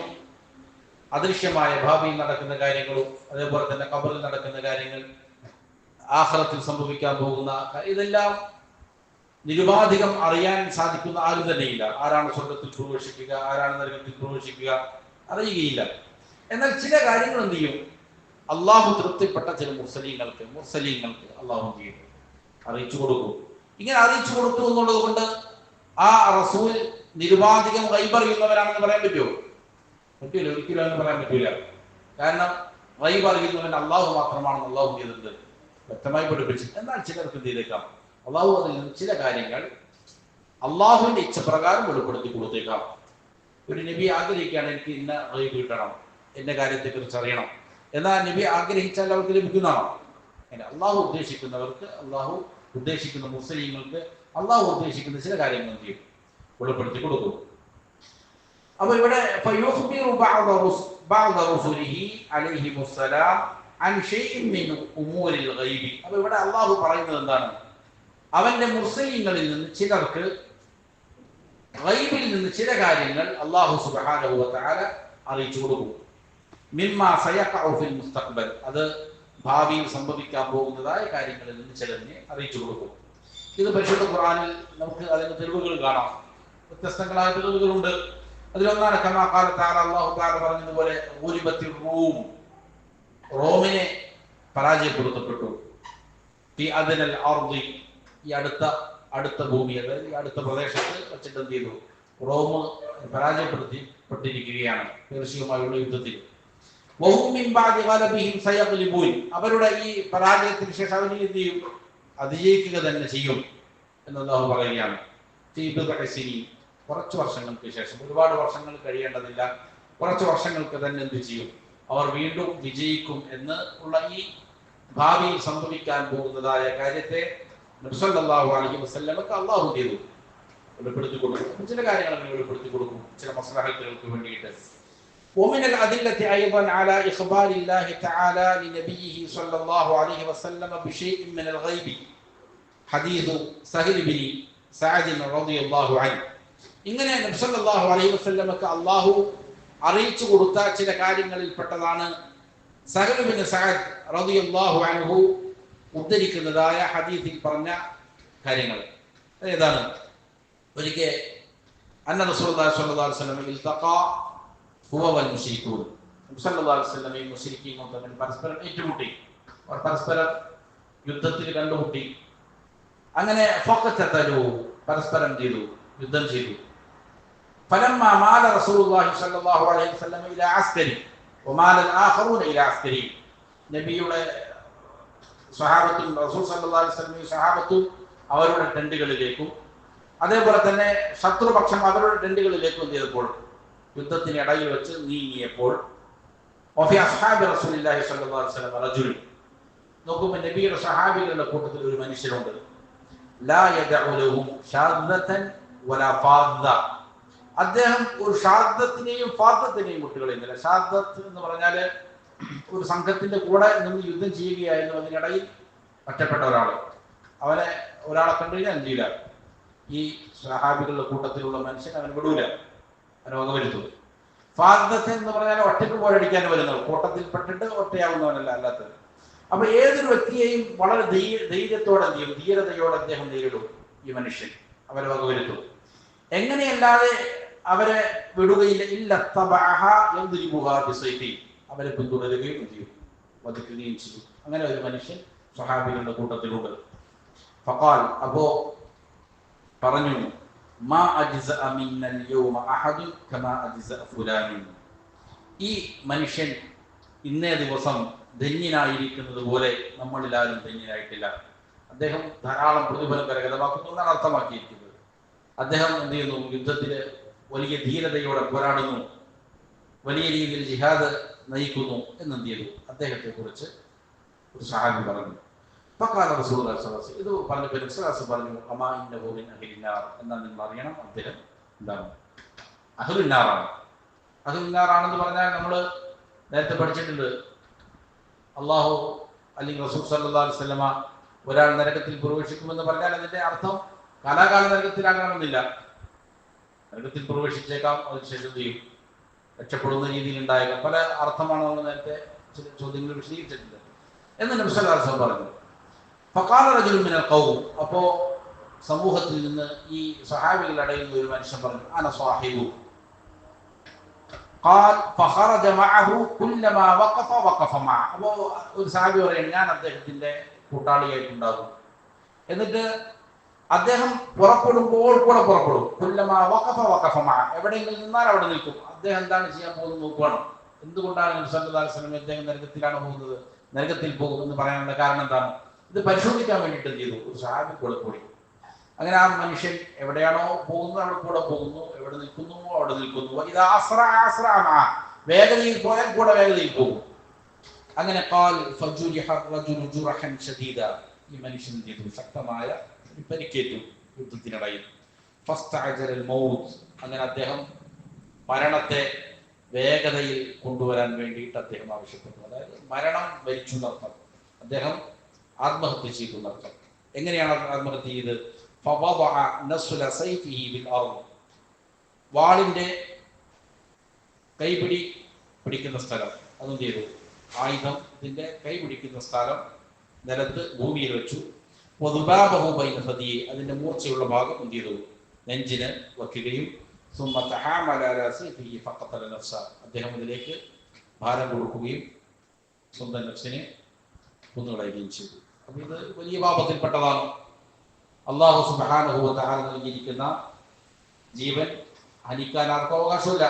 അദൃശ്യമായ ഭാവിയിൽ നടക്കുന്ന കാര്യങ്ങളും, അതേപോലെ തന്നെ ഖബറിൽ നടക്കുന്ന കാര്യങ്ങൾ, ആഖിറത്തിൽ സംഭവിക്കാൻ പോകുന്ന, ഇതെല്ലാം നിരുപാധികം അറിയാൻ സാധിക്കുന്ന ആരും തന്നെയില്ല. ആരാണ് സ്വർഗത്തിൽ പ്രവേശിക്കുക, ആരാണ് നരകത്തിൽ പ്രവേശിക്കുക, അറിയുകയില്ല. എന്നാൽ ചില കാര്യങ്ങൾ എന്ത് ചെയ്യും? അള്ളാഹു തൃപ്തിപ്പെട്ട ചില മുർസലീങ്ങൾക്ക് അള്ളാഹു എന്ത് ചെയ്യും? അറിയിച്ചു കൊടുക്കും. ഇങ്ങനെ അറിയിച്ചു കൊടുത്തു എന്നുള്ളത് കൊണ്ട് ആ റസൂൽ നിരുപാധികം ഗൈബ് അറിയുന്നവരാണെന്ന് പറയാൻ പറ്റുമോ? പറ്റൂല, ഒരിക്കലും എന്ന് പറയാൻ പറ്റൂല. കാരണം ഗൈബ് അറിയുന്നവൻ അള്ളാഹു മാത്രമാണെന്ന് അള്ളാഹു ചെയ്തിട്ടുണ്ട്, വ്യക്തമായി പഠിപ്പിച്ചു. എന്നാൽ ചിലർക്ക് എന്ത് ചെയ്തേക്കാം? അള്ളാഹു അതിൽ നിന്ന് ചില കാര്യങ്ങൾ അള്ളാഹുവിന്റെ ഇച്ഛപ്രകാരം വെളിപ്പെടുത്തി കൊടുത്തേക്കാം. ഒരു നബി ആഗ്രഹിക്കുകയാണ്, എനിക്ക് ഇന്ന ഗൈബ് കിട്ടണം, എന്റെ കാര്യത്തെക്കുറിച്ച് അറിയണം. എന്നാൽ നബി ആഗ്രഹിച്ചാൽ അവർക്ക് ലഭിക്കുന്നതാണോ? അള്ളാഹു ഉദ്ദേശിക്കുന്നവർക്ക്, അള്ളാഹു ഉദ്ദേശിക്കുന്ന മുസ്ലിങ്ങൾക്ക് അള്ളാഹു ഉദ്ദേശിക്കുന്ന ചില കാര്യങ്ങൾ എന്ത് ചെയ്യും? വെളിപ്പെടുത്തി കൊടുക്കും. അപ്പൊ ഇവിടെ അപ്പൊ ഇവിടെ അള്ളാഹു പറയുന്നത് എന്താണ്? അവന്റെ മുർസലീങ്ങളിൽ നിന്ന് ചിലർക്ക് ഗൈബിൽ നിന്ന് ചില കാര്യങ്ങൾ അള്ളാഹു സുബ്ഹാനഹു വ തആല അറിയിച്ചു കൊടുക്കും. മിമ്മാ സയഖഉ ഫിൽ മുസ്തഖ്ബൽ, അത് ഭാവിയിൽ സംഭവിക്കാൻ പോകുന്നതായ കാര്യങ്ങളിൽ നിന്ന് ചിലതിനെ അറിയിച്ചു കൊടുക്കും. ഇത് പരിശുദ്ധ ഖുർആനിൽ നമുക്ക് അതിന്റെ തെളിവുകൾ കാണാം. വ്യത്യസ്തങ്ങളായ തെളിവുകളുണ്ട്. അതിലൊന്നാണ് കമാ ഖാല തആല, അല്ലാഹു തആല പറഞ്ഞതുപോലെ ഗുലിബത്തിൽ റൂം, റോമിനെ പരാജയപ്പെടുത്തപ്പെട്ടു. ഫി അദ്നൽ അർദി, ഈ അടുത്ത ഭൂമി, അതായത് ഈ അടുത്ത പ്രദേശത്ത് വെച്ചിട്ട് എന്ത് ചെയ്തു? റോം പരാജയപ്പെട്ടിരിക്കുകയാണ് പേർഷ്യയുമായുള്ള യുദ്ധത്തിൽ. അവരുടെ ഈ പരാജയത്തിന് ശേഷം അവർ എന്ത് ചെയ്യും? അതിജയിക്കുക തന്നെ ചെയ്യും എന്ന് അല്ലാഹു പറയുകയാണ്. കുറച്ച് വർഷങ്ങൾക്ക് ശേഷം, ഒരുപാട് വർഷങ്ങൾ കഴിയേണ്ടതില്ല, കുറച്ച് വർഷങ്ങൾക്ക് തന്നെ എന്ത് ചെയ്യും? അവർ വീണ്ടും വിജയിക്കും എന്ന് ഉള്ള ഈ ഭാവിയിൽ സംഭവിക്കാൻ പോകുന്നതായ കാര്യത്തെ നബി സല്ലല്ലാഹു അലൈഹി വസല്ലമക്ക് അല്ലാഹു ചെയ്തു വെളിപ്പെടുത്തി കൊടുക്കും. ചില കാര്യങ്ങൾ വെളിപ്പെടുത്തി കൊടുക്കും, ചില മസ്ലഹത്തുകൾക്ക് വേണ്ടിയിട്ട്. ومن الأدلة أيضا على إخبار الله تعالى لنبيه صلى الله عليه وسلم بشيء من الغيب حديث سهل بن سعد رضي الله عنه. ഇങ്ങനെ നബി സല്ലല്ലാഹു അലൈഹി വസല്ലമക്ക് അല്ലാഹു അറിയിച്ചു കൊടുത്ത ചില കാര്യങ്ങളിൽ പെട്ടതാണ് സഹൽ ബിൻ സഅദ് റളിയല്ലാഹു അൻഹു ഉദ്ധരിക്കുന്നതായ ഹദീസിൽ പറഞ്ഞ കാര്യങ്ങൾ. ഏതാണ്? ഒരിക്കൽ അന്ന റസൂലുള്ളാഹി സ്വല്ലല്ലാഹു അലൈഹി വസല്ലം ഇൽതഖാ ഹുവ വൽ മുശ്രികൂൻ, നബി സല്ലല്ലാഹു അലൈഹി വസല്ലമയും മുശ്രിക്കീങ്ങളും തമ്മിൽ പരസ്പരം ഏറ്റുമുട്ടി, അവർ പരസ്പരം യുദ്ധത്തിൽ കണ്ടുമുട്ടി. അങ്ങനെ ഫഖതലു, പരസ്പരം യുദ്ധം ചെയ്തു. فلما مال رسول الله صلى الله عليه وسلم الى عسكري ومال الاخرون الى عسكري, നബിയുടെ സ്വഹാബത്തും റസൂൽ സല്ലല്ലാഹു അലൈഹി വസല്ലമയും സ്വഹാബത്തും അവരുടെ ടെന്റുകളിലേക്കും അതേപോലെ തന്നെ ശത്രുപക്ഷം അവരുടെ ടെന്റുകളിലേക്കും എന്ത് ചെയ്തപ്പോൾ യുദ്ധത്തിന് ഇടയിൽ വെച്ച് നീങ്ങിയപ്പോൾ വഫി അസ്ഹാബി റസൂലില്ലാഹി സ്വല്ലല്ലാഹു അലൈഹി വസല്ലം റജുൽ, നോക്കുമ്പോൾ നബിയുടെ സ്വഹാബികളുടെ കൂട്ടത്തിൽ ഒരു മനുഷ്യനുണ്ട്. ലാ യദഉ ലഹും ഷാദ്ദതൻ വലാ ഫാദ്ദ, അദ്ദേഹം ഒരു ഷാദ്ദത്തിനെയും ഫാദ്ദത്തിനെയും വിട്ടുകളയുന്നില്ല. ഷാദ്ദത്ത് എന്ന് പറഞ്ഞാല് ഒരു സംഘത്തിന്റെ കൂടെ നിന്ന് യുദ്ധം ചെയ്യുകയായിരുന്നു, അതിനിടയിൽ ഒറ്റപ്പെട്ട ഒരാളെ കണ്ടു കഴിഞ്ഞാൽ എന്തില്ല, ഈ സ്വഹാബികളുടെ കൂട്ടത്തിലുള്ള മനുഷ്യൻ അവൻ വിടൂല, അവൻ വകവരുത്തും. ഫാദ്ദത്ത് എന്ന് പറഞ്ഞാൽ ഒറ്റയ്ക്ക് പോരടിക്കാൻ വരുന്നത്, കൂട്ടത്തിൽപ്പെട്ടിട്ട് ഒറ്റയാവുന്നവനല്ല, അല്ലാത്തത്. അപ്പൊ ഏതൊരു വ്യക്തിയെയും വളരെ ധൈര്യത്തോടെ ധീരതയോടെ അദ്ദേഹം നേരിടും. ഈ മനുഷ്യൻ അവരെ വകവരുത്തും. എങ്ങനെയല്ലാതെ അവരെ വിടുകയില്ല. അവരെ പിന്തുടരുകയും ചെയ്യും, വധിക്കുകയും ചെയ്യും. അങ്ങനെ ഒരു മനുഷ്യൻ സ്വഹാബികളുടെ കൂട്ടത്തിലുണ്ട്. ഫഖാൽ, അപ്പോ പറഞ്ഞു, മാ അജ്സഅ മിന്നൽ യൗമ അഹദുൻ കമാ അജ്സഅ ഫുലാൻ, ഈ മനുഷ്യൻ ഇന്നേ ദിവസം ധന്യനായിരിക്കുന്നത് പോലെ നമ്മളിലാരും ധന്യനായിട്ടില്ല. അദ്ദേഹം ധാരാളം പ്രതിഫലം കരഗതമാക്കുന്നു എന്നാണ് അർത്ഥമാക്കിയിരിക്കുന്നത്. അദ്ദേഹം എന്ത് ചെയ്യുന്നു? യുദ്ധത്തിൽ വലിയ ധീരതയോടെ പോരാടുന്നു, വലിയ രീതിയിൽ ജിഹാദ് നയിക്കുന്നു എന്നെന്ത് ചെയ്തു? അദ്ദേഹത്തെ കുറിച്ച് ഒരു സഹാബി പറഞ്ഞു. ഫഖാല റസൂലുള്ളാഹി സ്വല്ലല്ലാഹു അലൈഹി വസല്ലം, ഇത് പറഞ്ഞപ്പോൾ റസൂലുള്ളാഹി പറഞ്ഞു, അമാ ഇന്നഹു മിൻ അഹ്ലിന്നാർ, എന്നാൽ നിങ്ങൾ അറിയണം അദ്ദേഹം എന്താണ്? അഹ്ലുന്നാറാണ്. അഹ്ലുന്നാറാണെന്ന് പറഞ്ഞാൽ നമ്മൾ നേരത്തെ പഠിച്ചിട്ടുണ്ട്. അള്ളാഹു അല്ലെങ്കിൽ റസൂൽ സല്ലല്ലാഹു അലൈഹി വസല്ലമ ഒരാൾ നരകത്തിൽ പ്രവേശിക്കുമെന്ന് പറഞ്ഞാൽ അതിന്റെ അർത്ഥം കാലാകാല നരകത്തിലാകണമെന്നില്ല. നരകത്തിൽ പ്രവേശിച്ചേക്കാം, അതിനുശേഷം ചെയ്യും രക്ഷപ്പെടുന്ന രീതിയിൽ ഉണ്ടായേക്കാം. പല അർത്ഥമാണ് നമ്മൾ നേരത്തെ ചില ചോദ്യങ്ങൾ വിശദീകരിച്ചിട്ടുണ്ട് എന്ന് നബി സല്ലല്ലാഹു അലൈഹി വസല്ലം പറഞ്ഞു. ഫഖാല റജുലുൻ മിനൽ ഖൗം, അപ്പോൾ സമൂഹത്തിൽ നിന്ന് ഈ സ്വഹാബികളുടെ ഇടയിൽ ഒരു മനുഷ്യൻ പറഞ്ഞു, അന സാഹിബു. ഖാൽ ഫഖറജ മഅഹു കുല്ലമാ വഖഫ വഖഫ മഅ. അപ്പോൾ ഒരു സ്വഹാബി പറയുന്നു, ഞാൻ അദ്ദേഹത്തിന്റെ കൂട്ടാളിയായിട്ടുണ്ടാകും. എന്നിട്ട് അദ്ദേഹം പുറപ്പെടുമ്പോൾ കൂടെ പുറപ്പെടും. കുല്ലമാ വഖഫ വഖഫ മഅ, എവിടെയെങ്കിലും നിന്നാൽ അവിടെ നിൽക്കും. അദ്ദേഹം എന്താണ് ചെയ്യാൻ പോകുന്നത് നോക്കുകയാണ്. എന്തുകൊണ്ടാണ് നബി സല്ലല്ലാഹു അലൈഹി വസല്ലം അദ്ദേഹം നരകത്തിലാണ് പോകുന്നത്, നരകത്തിൽ പോകും എന്ന് പറയാനുള്ള കാരണം എന്താണ്? ഇത് പരിശോധിക്കാൻ വേണ്ടിയിട്ട് എന്ത് ചെയ്തു? ഒരു സ്വഹാബി കൂടെ കൂടി. അങ്ങനെ ആ മനുഷ്യൻ എവിടെയാണോ പോകുന്നത് അവിടെ കൂടെ പോകുന്നു, എവിടെ നിൽക്കുന്നു അവിടെ നിൽക്കുന്നു. ഇത് വേഗതയിൽ പോയാൽ കൂടെ വേഗതയിൽ പോകും. അങ്ങനെ ഈ മനുഷ്യൻ എന്ത് ചെയ്തു? ശക്തമായ പരിക്കേറ്റു യുദ്ധത്തിനിടയിൽ. അങ്ങനെ അദ്ദേഹം മരണത്തെ വേഗതയിൽ കൊണ്ടുവരാൻ വേണ്ടിയിട്ട് അദ്ദേഹം ആവശ്യപ്പെട്ടു. അതായത് മരണം വരിച്ചു എന്നർത്ഥം. അദ്ദേഹം ആത്മഹത്യ ചെയ്തു എന്നർത്ഥം. എങ്ങനെയാണ് ആത്മഹത്യ ചെയ്ത്? വാളിന്റെ കൈപിടി പിടിക്കുന്ന സ്ഥലം അതെന്ത് ചെയ്തു? ആയുധം ഇതിന്റെ കൈ പിടിക്കുന്ന സ്ഥലം നിലത്ത് ഭൂമിയിൽ വെച്ചു. അതിന്റെ മൂർച്ചയുള്ള ഭാഗം എന്ത് ചെയ്തു? നെഞ്ചിന് വയ്ക്കുകയും അദ്ദേഹം ഇതിലേക്ക് ഭാരം കൊടുക്കുകയും സ്വന്തം നഫ്സിനെ കൊന്നുകളയുകയും ചെയ്തു. അപ്പൊ ഇത് വലിയ പാപത്തിൽപ്പെട്ടതാണ്. അല്ലാഹു സുബ്ഹാനഹു വ തആല നൽകിയിരിക്കുന്ന ജീവൻ ഹനിക്കാൻ ആർക്കും അവകാശമില്ല.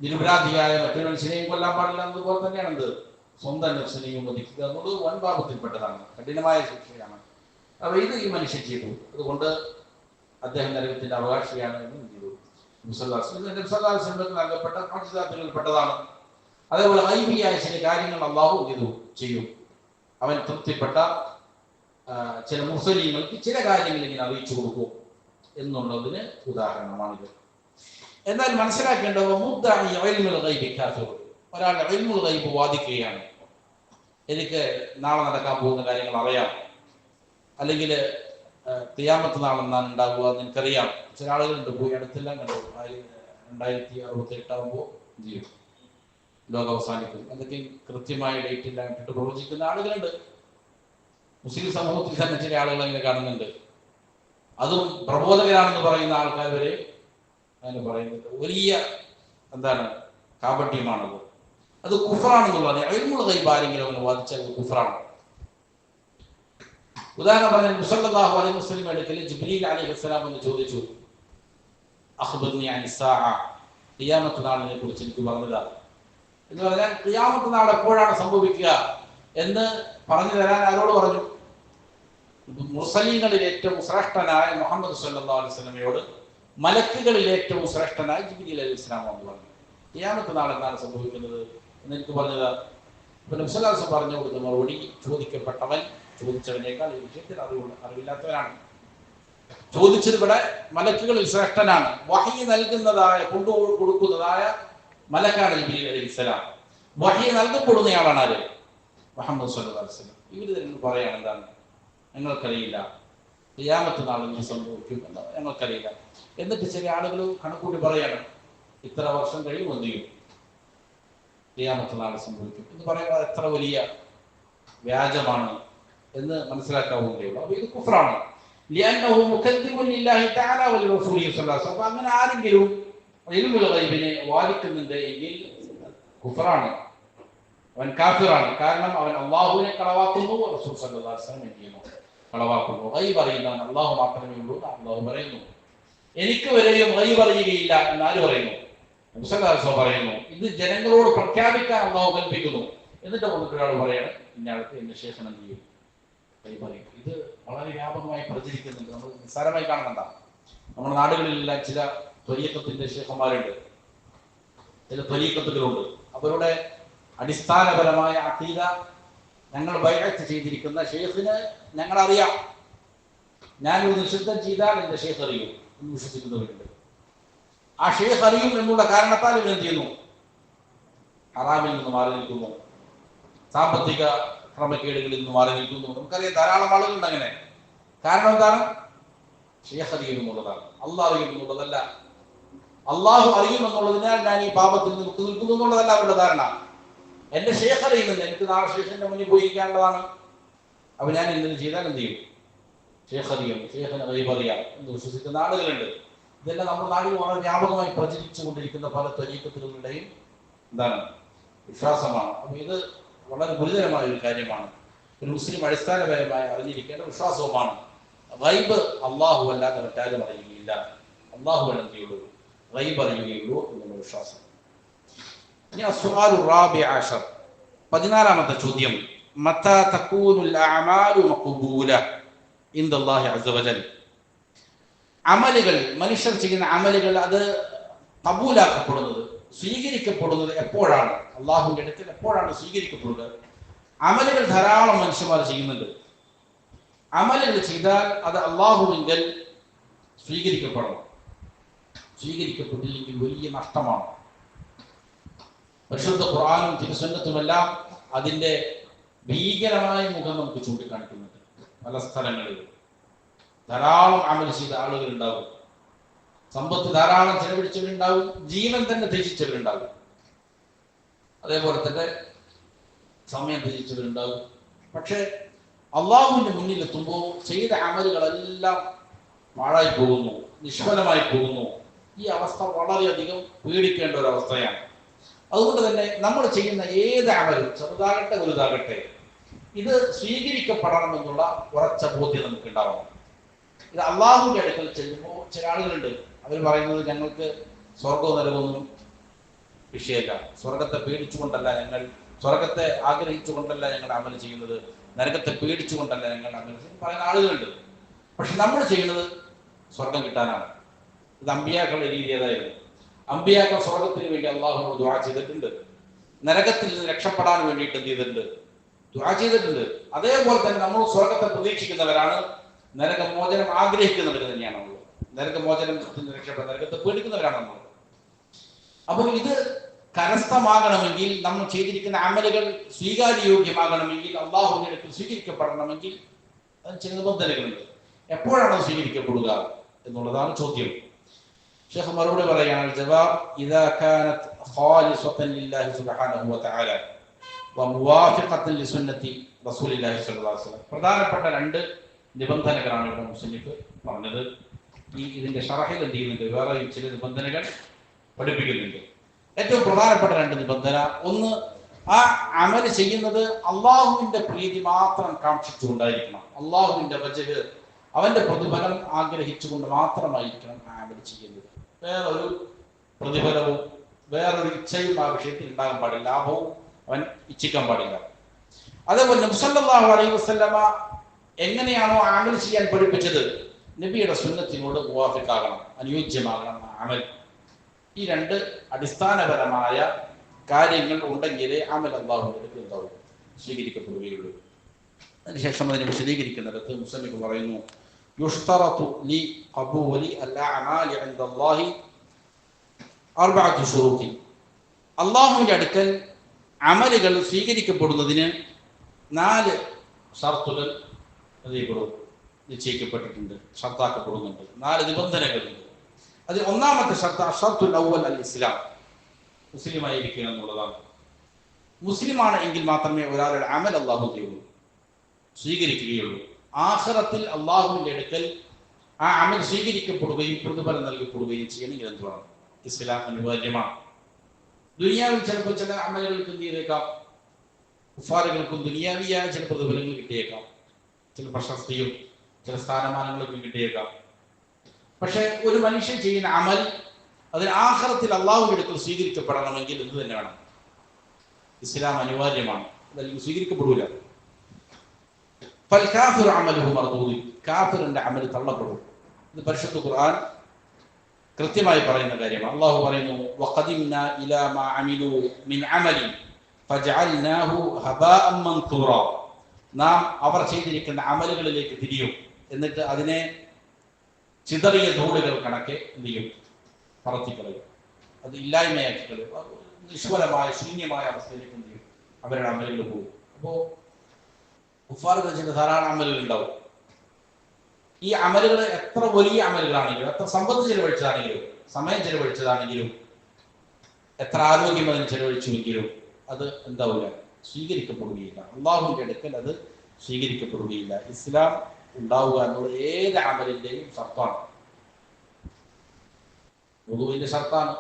നിരപരാധിയായ മറ്റൊരു മനുഷ്യനെയും കൊല്ലാൻ പാടില്ല എന്നതുപോലെ തന്നെയാണ് എന്ത്? സ്വന്തം നഫ്സിനെയും വധിക്കുക എന്നത് വൻ പാപത്തിൽപ്പെട്ടതാണ്, കഠിനമായ ശിക്ഷയാണ്. അപ്പൊ ഇത് ഈ മനുഷ്യൻ ചെയ്തു. അതുകൊണ്ട് അദ്ദേഹം നരകത്തിന്റെ അവകാശിയാണ് എന്ന് ചെയ്തു. നൽകപ്പെട്ട മുഅ്ജിസാത്തുകളിൽപ്പെട്ടതാണ്. അതേപോലെ ഗൈബിയായ ചില കാര്യങ്ങൾ അല്ലാഹു ചെയ്തു ചെയ്യും. അവൻ തൃപ്തിപ്പെട്ട ചില മുർസലീങ്ങൾക്ക് ചില കാര്യങ്ങൾ ഇങ്ങനെ അറിയിച്ചു കൊടുക്കും എന്നുള്ളതിന് ഉദാഹരണമാണിത്. എന്നാൽ മനസ്സിലാക്കേണ്ടത് ഒരാൾ ഇൽമുൽ ഗൈബ് വാദിക്കുകയാണ്. എനിക്ക് നാളെ നടക്കാൻ പോകുന്ന കാര്യങ്ങൾ അറിയാം, അല്ലെങ്കിൽ ഖിയാമത്ത് നാളെന്നാണ് ഉണ്ടാവുക എന്ന് എനിക്കറിയാം. ചില ആളുകളുണ്ട്, പോയി അടുത്തെല്ലാം കണ്ടു 2068 എന്ത് ചെയ്യും? ലോകം അവസാനിക്കും. അതൊക്കെ കൃത്യമായ ഡേറ്റിലാണ് ഇട്ടിട്ട് പ്രവചിക്കുന്ന ആളുകളുണ്ട്. മുസ്ലിം സമൂഹത്തിൽ തന്നെ ചില ആളുകൾ അങ്ങനെ കാണുന്നുണ്ട്. അതും പ്രബോധകരാണെന്ന് പറയുന്ന ആൾക്കാർ വരെ അങ്ങനെ പറയുന്നുണ്ട്. വലിയ എന്താണ് കാപട്യമാണത്. അത് കുഫറാണെന്നുള്ളത്. ഇൽമുൽ ഗൈബ് ആരെങ്കിലും അവന് വാദിച്ചാൽ കുഫറാണ്. ഉദാഹരണം പറഞ്ഞാൽ സല്ലല്ലാഹു അലൈഹി വസല്ലം അടുക്കൽ ജിബ്രീൽ അലൈഹിസ്സലാം എന്ന് ചോദിച്ചു, അഖ്ബിർനി അനി സാഅ, ഖിയാമത്ത് നാളിനെ കുറിച്ച് എനിക്ക് പറഞ്ഞതാ എന്ന് പറഞ്ഞാൽ ഖിയാമത്ത് നാൾ എപ്പോഴാണ് സംഭവിക്കുക എന്ന് പറഞ്ഞു തരാൻ ആരോട് പറഞ്ഞു? മുർസലീങ്ങളിൽ ഏറ്റവും ശ്രേഷ്ഠനായ മുഹമ്മദ് സല്ലല്ലാഹു അലൈഹി വസല്ലമയോട് മലക്കുകളിൽ ഏറ്റവും ശ്രേഷ്ഠനായ ജിബ്രീൽ അലൈഹിസ്സലാം എന്ന് പറഞ്ഞു. ഖിയാമത്ത് നാൾ എന്താണ് സംഭവിക്കുന്നത് എന്ന് എനിക്ക് പറഞ്ഞതാ. അപ്പൊ നബി സല്ലല്ലാഹു അലൈഹി വസല്ലം പറഞ്ഞു കൊടുത്ത മറുപടി, ചോദിക്കപ്പെട്ടവൻ ചോദിച്ചവനേക്കാൾ ഈ വിഷയത്തിൽ അറിവില്ലാത്തവനാണ്. ചോദിച്ചത് ഇവിടെ മലക്കുകളിൽ ശ്രേഷ്ഠനാണ്. വഹി നൽകുന്നതായ കൊണ്ടു കൊടുക്കുന്നതായ മലക്കാണ് ജിബ്രീൽ അലൈഹിസ്സലാം. വഹി നൽകപ്പെടുന്നയാളാണ് ആര്? മുഹമ്മദ് സല്ലല്ലാഹു അലൈഹി വസല്ലം. ഇവര് തന്നെ പറയാണ് എന്താണ്? ഞങ്ങൾക്കറിയില്ല, ഖിയാമത്ത് നാളിൽ സംഭവിക്കും എന്ന് ഞങ്ങൾക്കറിയില്ല. എന്നിട്ട് ചില ആളുകൾ കണക്കൂട്ടി പറയാണ്, ഇത്ര വർഷം കഴിയും എന്ത് ചെയ്യും? ഖിയാമത്ത് നാളിൽ സംഭവിക്കും എന്ന് പറയുമ്പോൾ എത്ര വലിയ വ്യാജമാണ് എന്ന് മനസ്സിലാക്കാവുന്നതേയുള്ളൂ. അപ്പൊ ഇത് കുഫ്റാണ്. അപ്പൊ അങ്ങനെ ആരെങ്കിലും ഇൽമുൽ ഗൈബിനെ വാദിക്കുന്നുണ്ട് എങ്കിൽ കുഫ്റാണ്, അവൻ കാഫിറാണ്. കാരണം അവൻ അള്ളാഹുവിനെ കളവാക്കുന്നു, റസൂൽ സല്ലല്ലാഹു അലൈഹി വസല്ലം ചെയ്യുന്നു, കളവാക്കുന്നു. ഗൈബ് അറിയുന്നവൻ അള്ളാഹു മാത്രമേ ഉള്ളൂ. അള്ളാഹു പറയുന്നു, എനിക്ക് വരെയും ഗൈബ് അറിയുകയില്ല എന്ന് ആര് പറയുന്നു? മുസല്ലാസ് പറയുന്നു, ഇത് ജനങ്ങളോട് പ്രഖ്യാപിക്കാൻ അള്ളാഹു കൽപ്പിക്കുന്നു. എന്നിട്ട് വന്നിട്ട് ഒരാൾ പറയാണ്, ഇന്നയാൾക്ക് എന്റെ ശേഷം എന്ത് ചെയ്യും, പറയും. ഇത് വളരെ വ്യാപകമായി പ്രചരിക്കുന്നുണ്ട്. നമ്മൾ നിസ്സാരമായി കാണുന്നുണ്ട. നമ്മുടെ നാടുകളിലെല്ലാം ചില ത്വരീഖത്തിന്റെ ശേഖന്മാരുണ്ട്, ചില ത്വരീഖത്തുകളുണ്ട്. അവരുടെ അടിസ്ഥാനപരമായ അഖീദ, ഞങ്ങൾ ബൈഅത്ത് ചെയ്തിരിക്കുന്ന ഷെയ്ഖിന് ഞങ്ങളറിയാം, ഞാനൊരു നിഷിദ്ധം ചെയ്താൽ എന്റെ ഷെയ്ഖ് അറിയും എന്ന് വിശ്വസിക്കുന്നവരുണ്ട്. ആ ഷെയ്ഖ് അറിയും എന്നുള്ള കാരണത്താൽ ഇവരെന്ത് ചെയ്യുന്നു, ഹറാമിൽ നിന്ന് മാറി നിൽക്കുന്നു, സാമ്പത്തിക ക്രമക്കേടുകളിൽ നിന്ന് മാറി നിൽക്കുന്നു. നമുക്കറിയാം ധാരാളം ആളുകളുണ്ട് അങ്ങനെ. കാരണം എന്താണ്? ഷെയ്ഖ് അറിയും എന്നുള്ളതാണ്, അള്ളാഹ് അറിയും എന്നുള്ളതല്ല. അള്ളാഹു അറിയുമെന്നുള്ളതിനാൽ ഞാൻ ഈ പാപത്തിൽ നിന്ന് വിട്ടു നിൽക്കുന്നു എന്നുള്ളതല്ല അവരുടെ ധാരണ. എന്റെ ഷെയ്ഖ് അറിയുന്നുണ്ട്, എനിക്ക് നാളെ ഷെയ്ഖിന്റെ മുന്നിൽ പോയിരിക്കാനുള്ളതാണ്. അപ്പൊ ഞാൻ എന്തെങ്കിലും ചെയ്താൽ എന്ത് ചെയ്യും? ഷെയ്ഖ് അറിയും, ഷെയ്ഖിന് ഗൈബ് അറിയാം എന്ന് വിശ്വസിക്കുന്ന ആളുകളുണ്ട്. ഇതെല്ലാം നമ്മുടെ നാട്ടിൽ വളരെ വ്യാപകമായി പ്രചരിച്ചു കൊണ്ടിരിക്കുന്ന പല ത്വരീഖത്തുകളുടെയും എന്താണ് വിശ്വാസമാണ്. അപ്പൊ ഇത് വളരെ ഗുരുതരമായ ഒരു കാര്യമാണ്. ഒരു മുസ്ലിം അടിസ്ഥാനപരമായി അറിഞ്ഞിരിക്കേണ്ട വിശ്വാസവുമാണ്. ഗൈബ് അള്ളാഹു അല്ലാതെ മറ്റാരും അറിയുകയില്ല, അള്ളാഹു എന്ത് ചെയ്യുള്ളൂ, ഗൈബ് അറിയുകയുള്ളൂ എന്നുള്ള വിശ്വാസം. ഇനി അസ്സുആലു റാബിഅ അശർ, 14ാമത്തെ ചോദ്യം, മത്താ തകൂനുൽ അഅമാലു മഖ്ബൂല ഇൻദല്ലാഹി അസ്സ വജൽ. അമലുകൾ, മനുഷ്യർ ചെയ്യുന്ന അമലുകൾ അത് കബൂലാക്കപ്പെടുന്നത്, സ്വീകരിക്കപ്പെടുന്നത് എപ്പോഴാണ്? അള്ളാഹുവിന്റെ അടുക്കൽ എപ്പോഴാണ് സ്വീകരിക്കപ്പെടുന്നത്? അമലുകൾ ധാരാളം മനുഷ്യന്മാർ ചെയ്യുന്നുണ്ട്. അമലുകൾ ചെയ്താൽ അത് അള്ളാഹുവിങ്കൽ സ്വീകരിക്കപ്പെടണം. സ്വീകരിക്കപ്പെട്ടില്ലെങ്കിൽ വലിയ നഷ്ടമാണ്. പരിശുദ്ധ ഖുർആനും തിരുസുന്നത്തുമെല്ലാം അതിന്റെ ഭീകരമായ മുഖം നമുക്ക് ചൂണ്ടിക്കാണിക്കുന്നുണ്ട്. പല സ്ഥലങ്ങളിൽ ധാരാളം അമൽ ചെയ്ത ആളുകൾ ഉണ്ടാവും, സമ്പത്ത് ധാരാളം ചെലവഴിച്ചവരുണ്ടാവും, ജീവൻ തന്നെ ത്യജിച്ചവരുണ്ടാവും, അതേപോലെ തന്നെ സമയം ത്യജിച്ചവരുണ്ടാവും. പക്ഷെ അള്ളാഹുവിന്റെ മുന്നിലെത്തുമ്പോൾ ചെയ്ത അമലുകളെല്ലാം പാഴായി പോകുന്നു, നിഷ്ഫലമായി പോകുന്നു. ഈ അവസ്ഥ വളരെയധികം പേടിക്കേണ്ട ഒരു അവസ്ഥയാണ്. അതുകൊണ്ട് തന്നെ നമ്മൾ ചെയ്യുന്ന ഏത് അമലും, ചെറുതാകട്ടെ വലുതാകട്ടെ, ഇത് സ്വീകരിക്കപ്പെടണമെന്നുള്ള ഉറച്ച ബോധ്യം നമുക്ക് ഉണ്ടാവണം. ഇത് അള്ളാഹുവിന്റെ അടുക്കൽ ചെല്ലുമ്പോൾ ചില ആളുകളുണ്ട്, അവർ പറയുന്നത് ഞങ്ങൾക്ക് സ്വർഗവും നരകമൊന്നും വിഷയമല്ല, സ്വർഗത്തെ പേടിച്ചുകൊണ്ടല്ല ഞങ്ങൾ, സ്വർഗത്തെ ആഗ്രഹിച്ചുകൊണ്ടല്ല ഞങ്ങൾ അമൽ ചെയ്യുന്നത്, നരകത്തെ പേടിച്ചുകൊണ്ടല്ല ഞങ്ങൾ അമൽ ചെയ്യുന്നത് പറയുന്ന ആളുകളുണ്ട്. പക്ഷെ നമ്മൾ ചെയ്യുന്നത് സ്വർഗം കിട്ടാനാണ്. ഇത് അമ്പിയാക്കളുടെ രീതി ഏതായിരുന്നു? അമ്പിയാക്കൾ സ്വർഗത്തിന് വേണ്ടി അള്ളാഹുവിനോട് ദുആ ചെയ്തിട്ടുണ്ട്, നരകത്തിൽ നിന്ന് രക്ഷപ്പെടാൻ വേണ്ടിയിട്ട് എന്ത് ചെയ്തിട്ടുണ്ട്? ദുആ ചെയ്തിട്ടുണ്ട്. അതേപോലെ തന്നെ നമ്മൾ സ്വർഗത്തെ പ്രതീക്ഷിക്കുന്നവരാണ്, നരകമോചനം ആഗ്രഹിക്കുന്നവർ തന്നെയാണ് നമ്മൾ. നരകമോചനത്തിൽ രക്ഷപ്പെടാൻ, നരകത്തെ പേടിക്കുന്നവരാണ് നമ്മൾ. അപ്പോൾ ഇത് കരസ്ഥമാകണമെങ്കിൽ, നമ്മൾ ചെയ്തിരിക്കുന്ന അമലുകൾ സ്വീകാര്യോഗ്യമാകണമെങ്കിൽ, അള്ളാഹുവിന്റെ അടുക്കൽ സ്വീകരിക്കപ്പെടണമെങ്കിൽ അതിന് ചില നിബന്ധനകളുണ്ട്. എപ്പോഴാണ് സ്വീകരിക്കപ്പെടുക എന്നുള്ളതാണ് ചോദ്യം. ഷെയ്ഖ് മറുപടി പറയുകയാണ്, ജവാബ് ഇദാ കാനത് ഖാലിസതൻ ലില്ലാഹി സുബ്ഹാനഹു വ തആല വ മുവാഫിഖതൻ ലിസുന്നതി റസൂലില്ലാഹി സ്വല്ലല്ലാഹു അലൈഹി വസല്ലം. പ്രധാനപ്പെട്ട 2 നിബന്ധനകളാണ് ഇവിടെ മുസ്ലിഫ് പറഞ്ഞത്. ഇതിന്റെ ഷറഹിൽ എന്ത് ചെയ്യുന്നുണ്ട്? വേറെ ചില നിബന്ധനകൾ പഠിപ്പിക്കുന്നുണ്ട്. ഏറ്റവും പ്രധാനപ്പെട്ട 2 നിബന്ധന, ഒന്ന്, ആ അമൽ ചെയ്യുന്നത് അള്ളാഹുവിന്റെ പ്രീതി മാത്രം കാക്ഷിച്ചുകൊണ്ടായിരിക്കണം. അള്ളാഹുവിന്റെ വജഹ്, അവന്റെ പ്രതിഫലം ആഗ്രഹിച്ചുകൊണ്ട് മാത്രമായിരിക്കണം ആ അമൽ ചെയ്യുന്നത്. വേറൊരു പ്രതിഫലവും വേറൊരു ഇച്ഛയും ആ വിഷയത്തിൽ ഉണ്ടാകാൻ പാടില്ല, ലാഭവും അവൻ ഇച്ഛിക്കാൻ പാടില്ല. അതേപോലെ നബി സല്ലല്ലാഹു അലൈഹി വസല്ലമ എങ്ങനെയാണോ അമൽ ചെയ്യാൻ പഠിപ്പിച്ചത്, നബിയുടെ സുന്നത്തിനോട് മുവാഫിഖാകണം, അനുയോജ്യമാകണം ആ അമൽ. ഈ 2 അടിസ്ഥാനപരമായ കാര്യങ്ങൾ ഉണ്ടെങ്കിലേ അമൽ അല്ലാഹുവിന്റെ എന്താവും സ്വീകരിക്കപ്പെടുകയുള്ളൂ. അതിനുശേഷം അതിനെ വിശദീകരിക്കുന്നിടത്ത് മുസന്നിഫ് പറയുന്നു, യുഷ്തറതു ലി ഖബൂലി അൽ-അഅമാലി ഇൻദല്ലാഹി 4 ശുറൂത്ത്. അല്ലാഹുവിന്റെ അടുക്കൽ അമലുകൾ സ്വീകരിക്കപ്പെടുന്നതിന് 4 ഷർത്തുകൾ നിശ്ചയിക്കപ്പെട്ടിട്ടുണ്ട്, ഷർത്താക്കപ്പെടുന്നുണ്ട്. 4 നിബന്ധനകളുണ്ട്. അതിൽ ഒന്നാമത്തെ ഷർത്ത് അഷ്റത്തുൽ അവ്വൽ അൽ ഇസ്ലാം, മുസ്ലിമായിരിക്കുക എന്നുള്ളതാണ്. മുസ്ലിമാണ് എങ്കിൽ മാത്രമേ ഒരാളുടെ അമൽ അല്ലാഹു സ്വീകരിക്കുകയുള്ളൂ. ആഖിറത്തിൽ അള്ളാഹുവിന്റെ അടുക്കൽ ആ അമൽ സ്വീകരിക്കപ്പെടുകയും പ്രതിഫലം നൽകപ്പെടുകയും ചെയ്യണമെങ്കിൽ എന്ത് വേണം? ഇസ്ലാം അനിവാര്യമാണ്. ദുനിയാവിൽ ചിലപ്പോൾ ചില അമലുകൾക്ക് എന്ത് ചെയ്തേക്കാം, കുഫാറുകൾക്കും ദുനിയാവിയായ ചില പ്രതിഫലങ്ങൾ കിട്ടിയേക്കാം, ചില പ്രശസ്തിയും ചില സ്ഥാനമാനങ്ങളൊക്കെ കിട്ടിയേക്കാം. പക്ഷെ ഒരു മനുഷ്യൻ ചെയ്യുന്ന അമൽ അതിന് ആഖിറത്തിൽ അള്ളാഹുവിന്റെ അടുക്കൽ സ്വീകരിക്കപ്പെടണമെങ്കിൽ എന്ത് തന്നെ വേണം? ഇസ്ലാം അനിവാര്യമാണ്, അതല്ലെങ്കിൽ സ്വീകരിക്കപ്പെടൂല. ഫൽകാഫിറു അമലുഹു മർദൂദ്, കാഫിറിന്റെ അമൽ തള്ളപ്പെടും. ഇത് പരിശുദ്ധ ഖുർആൻ കൃത്യമായി പറയുന്ന കാര്യമാണ്. അള്ളാഹു പറയുന്നു, വഖദിംനാ ഇലാ മാ അമിലു മിൻ അമലിൻ ഫജഅൽനാഹു ഹബാഅൻ മൻതൂറ, നാം അവർ ചെയ്തിരിക്കുന്ന അമലുകളിലേക്ക് തിരിയും, എന്നിട്ട് അതിനെ ചിതറിയ ധൂളുകൾ കണക്കെ എന്ത് ചെയ്യും? പറത്തിക്കളയും, അത് ഇല്ലായ്മയാക്കി കളയും, നിഷ്ഫലമായ ശൂന്യമായ അവസ്ഥയിലേക്ക് എന്ത് ചെയ്യും? അവരുടെ അമലുകൾ പോകും. അപ്പോൾ കുഫാറുകൾ ചെയ്ത ധാരാളം അമലുകൾ ഉണ്ടാവും. ഈ അമലുകൾ എത്ര വലിയ അമലുകളാണെങ്കിലും, എത്ര സമ്പത്ത് ചെലവഴിച്ചതാണെങ്കിലും, സമയം ചെലവഴിച്ചതാണെങ്കിലും, എത്ര ആരോഗ്യം അതിന് ചെലവഴിച്ചുവെങ്കിലും അത് എന്താവില്ല? സ്വീകരിക്കപ്പെടുകയില്ല. അള്ളാഹുവിന്റെ അടുക്കൽ അത് സ്വീകരിക്കപ്പെടുകയില്ല. ഇസ്ലാം ഉണ്ടാവുക എന്നുള്ള ഏത് അമലിന്റെയും ഷർത്താണ്. വുദൂഇന്റെ ഷർത്താണ്,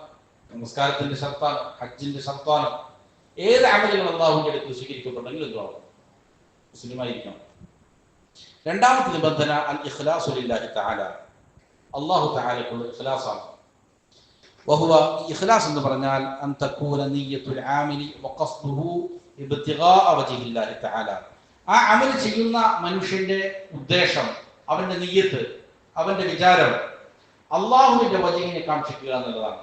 നമസ്കാരത്തിന്റെ ഷർത്താണ്, ഹജ്ജിന്റെ ഷർത്താണ്. ഏത് അമലുകൾ അള്ളാഹുവിന്റെ അടുക്കൽ സ്വീകരിക്കപ്പെട്ടെങ്കിൽ എന്താവും? മുസ്ലിമായിരിക്കണം. രണ്ടാമത്തെ നിബന്ധന അൽ ഇഖ്ലാസു ലില്ലാഹി തആല, അല്ലാഹു തആലക്കുള്ള ഇഖ്ലാസാണ്. വഹുവ, ഇഖ്ലാസ് എന്ന് പറഞ്ഞാൽ അൻ തകൂന നിയ്യത്തുൽ ആമിലി വഖസ്ദുഹു ഇബ്തിഗാഅ വജ്ഹില്ലാഹി തആല, ആ അമൽ ചെയ്യുന്ന മനുഷ്യന്റെ ഉദ്ദേശം, അവന്റെ നിയ്യത്ത്, അവന്റെ വിചാരം അള്ളാഹുവിന്റെ വജ്ഹിനെ കാക്ഷിക്കുക എന്നുള്ളതാണ്.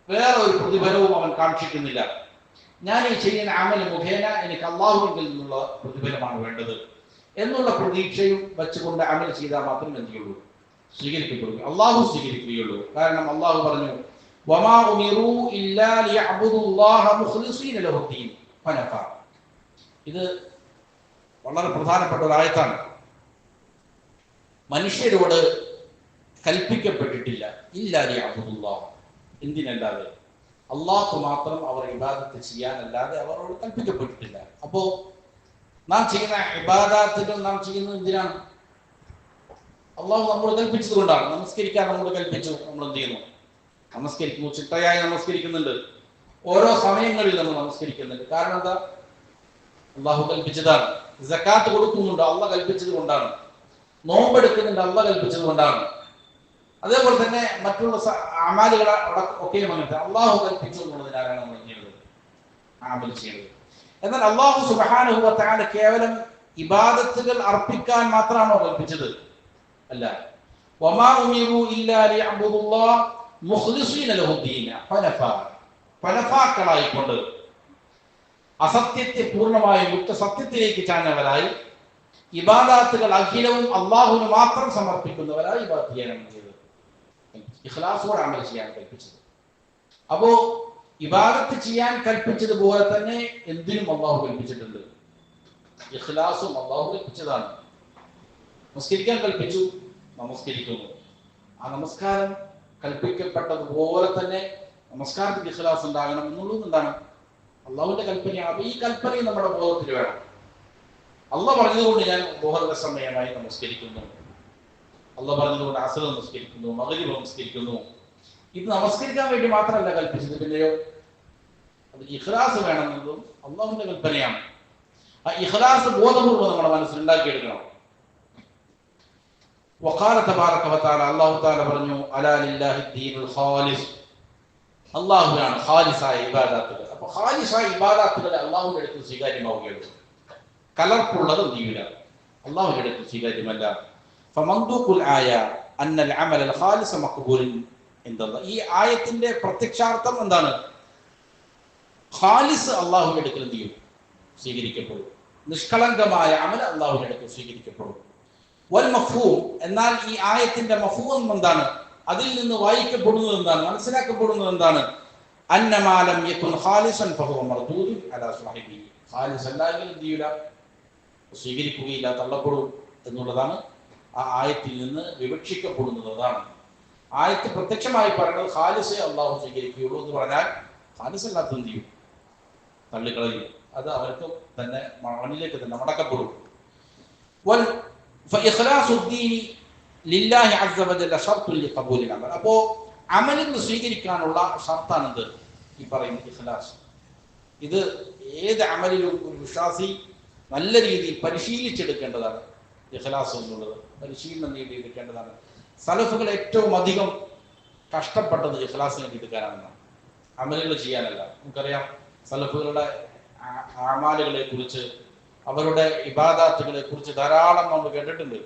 വേറെ ഒരു പ്രതിഫലവും അവൻ കാക്ഷിക്കുന്നില്ല. ഞാൻ ഈ ചെയ്യുന്ന അമൽ മുഖേന എനിക്ക് അള്ളാഹുവിൽ നിന്നുള്ള പ്രതിഫലമാണ് വേണ്ടത് എന്നുള്ള പ്രതീക്ഷയും വെച്ചുകൊണ്ട് അമൽ ചെയ്താൽ മാത്രമേ എന്ത് ചെയ്യുള്ളൂ? സ്വീകരിക്കപ്പെടുകയുള്ളൂ, അള്ളാഹു സ്വീകരിക്കുകയുള്ളൂ. കാരണം അള്ളാഹു പറഞ്ഞു, വമാ ഉമിറൂ ഇല്ലാ ലിയഅ്ബുദുല്ലാഹ മുഖ്ലിസീന ലഹുദ്ദീൻ ഹനഫ. ഇത് വളരെ പ്രധാനപ്പെട്ട ഒരു ആയത്താണ്. മനുഷ്യരോട് കൽപ്പിക്കപ്പെട്ടിട്ടില്ല ഇല്ലാ ലിയഅ്ബുദുല്ലാഹ, എന്തിനല്ലാതെ? അള്ളാഹു മാത്രം അവർ ഇബാദത്ത് ചെയ്യാനല്ലാതെ അവരോട് കൽപ്പിക്കപ്പെട്ടിട്ടില്ല. അപ്പോ നാം ചെയ്യുന്ന ഇബാദത്തുകൾ നാം ചെയ്യുന്നത് എന്തിനാണ്? അള്ളാഹു നമ്മോട് കൽപ്പിച്ചത് കൊണ്ടാണ്. നമസ്കരിക്കാൻ നമ്മോട് കൽപ്പിച്ചു, നമ്മൾ എന്ത് ചെയ്യുന്നു? നമസ്കരിക്കുന്നു, ചിട്ടയായി നമസ്കരിക്കുന്നുണ്ട്. ഓരോ സമയങ്ങളിൽ നമ്മൾ നമസ്കരിക്കുന്നുണ്ട്. കാരണം എന്താ? അള്ളാഹു കൽപ്പിച്ചതാണ്. സക്കാത്ത് കൊടുക്കുന്നുണ്ട്, അള്ളാഹ് കൽപ്പിച്ചത് കൊണ്ടാണ്. നോമ്പെടുക്കുന്നുണ്ട്, അള്ളാഹ് കൽപ്പിച്ചത് കൊണ്ടാണ്. അതേപോലെ തന്നെ മറ്റുള്ള അമാലുകൾ ഒക്കെയും അങ്ങനത്തെ അള്ളാഹു കൽപ്പിച്ചു എന്നുള്ളതിനാലാണ് നമ്മൾ ചെയ്യുന്നത്, അമൽ ചെയ്യുന്നത്. എന്നാൽ അള്ളാഹു സുബ്ഹാനഹു വ തആല കേവലം ഇബാദത്തുകൾ അർപ്പിക്കാൻ മാത്രമാണോ കൽപ്പിച്ചത്? അല്ല. വമാ ഉമിറു ഇല്ലാ ലിയഅ്ബുദുല്ലാഹ മുഖ്ലിസീന ലഹുദ്ദീന ഹനഫ, ഹനഫാക്കളായിക്കൊണ്ട് അസത്യത്തെ പൂർണ്ണമായും വിട്ട സത്യത്തിലേക്ക് ചാഞ്ഞവരായി ഇബാദത്തുകൾ അഖിലവും അള്ളാഹുവിന് മാത്രം സമർപ്പിക്കുന്നവരായി ഇബാദത്ത് ചെയ്യാനാണ് ചെയ്തത്. ഇഖ്ലാസോടെ അമൽ ചെയ്യാൻ കൽപ്പിച്ചത്. അപ്പോ ഇബാദത്ത് ചെയ്യാൻ കൽപ്പിച്ചതുപോലെ തന്നെ എന്തിനും അള്ളാഹു കൽപ്പിച്ചിട്ടുണ്ട്. ഇഖ്ലാസും അള്ളാഹു കൽപ്പിച്ചതാണ്. നമസ്കരിക്കാൻ കൽപ്പിച്ചു, നമസ്കരിക്കുന്നു. ആ നമസ്കാരം കൽപ്പിക്കപ്പെട്ടതുപോലെ തന്നെ നമസ്കാരത്തിൽ ഇഖ്ലാസ് ഉണ്ടാകണം എന്നുള്ളത് എന്താണ്? അള്ളാഹുവിന്റെ കൽപ്പനയാണ്. അപ്പൊ ഈ കൽപ്പനയും നമ്മുടെ ബോധത്തിൽ വേണം. അള്ളാഹ് പറഞ്ഞതുകൊണ്ട് ഞാൻ ബോധ സമയമായി നമസ്കരിക്കുന്നു, അള്ളാഹ് പറഞ്ഞതുകൊണ്ട് അസ്ർ നമസ്കരിക്കുന്നു, മഗ്രിബ് നമസ്കരിക്കുന്നു. ഇത് നമസ്കരിക്കാൻ വേണ്ടി മാത്രമല്ല കൽപ്പിച്ചത്, പിന്നെയോ അത് ഇഖ്ലാസ് വേണമെന്നതും അള്ളാഹുവിന്റെ കൽപ്പനയാണ്. ആ ഇഖ്ലാസ് ബോധപൂർവ്വം നമ്മുടെ മനസ്സിലുണ്ടാക്കിയെടുക്കണം. വഖാല തബാറക വതആല, അല്ലാഹു തആല പറഞ്ഞു, അലാ ലില്ലാഹി ദീനുൽ ഖാലിസ്, അല്ലാഹുവിനാണ് ഖാലിസായ ഇബാദത്തുകൾ. അപ്പോൾ ഖാലിസായ ഇബാദത്തുകൾ അല്ലാഹുവിന്റെ അടുത്ത് സ്വീകാര്യമാവുകയുള്ളൂ. കലർപ്പുള്ളത് എന്തിയില്ല, അല്ലാഹുവിന്റെ അടുത്ത് സ്വീകാര്യമല്ല. ഫമൻദൂഖുൽ ആയ അന്നൽ അമലൽ ഖാലിസ മഖ്ബൂലുൻ ഇൻദല്ലാഹ്. ഈ ആയത്തിന്റെ പ്രത്യക്ഷാർത്ഥം എന്താണ്? ഖാലിസ് അല്ലാഹുവിന്റെ അടുക്കൽ എന്ത് ചെയ്യും? സ്വീകരിക്കപ്പെടും. നിഷ്കളങ്കമായ അമൽ അല്ലാഹുവിന്റെ അടുക്കൽ സ്വീകരിക്കപ്പെടും. വൽ മഫ്ഹൂം, എന്നാൽ ഈ ആയത്തിന്റെ മഫ്ഹൂം എന്താണ്? അതിൽ നിന്ന് വായിക്കപ്പെടുന്നത് എന്താണ്? മനസ്സിലാക്കപ്പെടുന്നത് എന്താണ്? അന്നമാ ലം യകുൻ ഖാലിസൻ ഫഹുവ മർദൂദുൻ അലാ സാഹിബിഹി. ഖാലിസ് അല്ലാഹുവിൽ എന്ത് ചെയ്യില്ല? സ്വീകരിക്കുകയില്ല, തള്ളപ്പെടും എന്നുള്ളതാണ് ആ ആയത്തിൽ നിന്ന് വിവക്ഷിക്കപ്പെടുന്നത്. അതാണ് ആയത്ത് പ്രത്യക്ഷമായി പറയുന്നത്. ഖാലിസെ അള്ളാഹു സ്വീകരിക്കുകയുള്ളൂ എന്ന് പറഞ്ഞാൽ ഖാലിസ് അല്ലാത്ത എന്ത് ചെയ്യും? തള്ളിക്കളയും. അത് അവർക്ക് തന്നെ മണ്ണിലേക്ക് തന്നെ മടക്കപ്പെടും. അപ്പോ അമലിന് സ്വീകരിക്കാനുള്ള ഷർത്താണെന്ത്? ഈ പറയുന്ന ഇഖ്ലാസ്. ഇത് ഏത് അമലിലും ഒരു വിശ്വാസി നല്ല രീതിയിൽ പരിശീലിച്ചെടുക്കേണ്ടതാണ്. ഇഖ്ലാസ് എന്നുള്ളത് പരിശീലനം നേടിയെടുക്കേണ്ടതാണ്. സലഫുകൾ ഏറ്റവും അധികം കഷ്ടപ്പെട്ടത് ഇഖ്ലാസിനെ കിട്ടിക്കാനാണെന്നാണ്, അമലുകൾ ചെയ്യാനല്ല. നമുക്കറിയാം സലഫുകളുടെ അമാലുകളെ കുറിച്ച്, അവരുടെ ഇബാദാത്തുകളെ കുറിച്ച് ധാരാളം നമ്മൾ കേട്ടിട്ടുണ്ട്.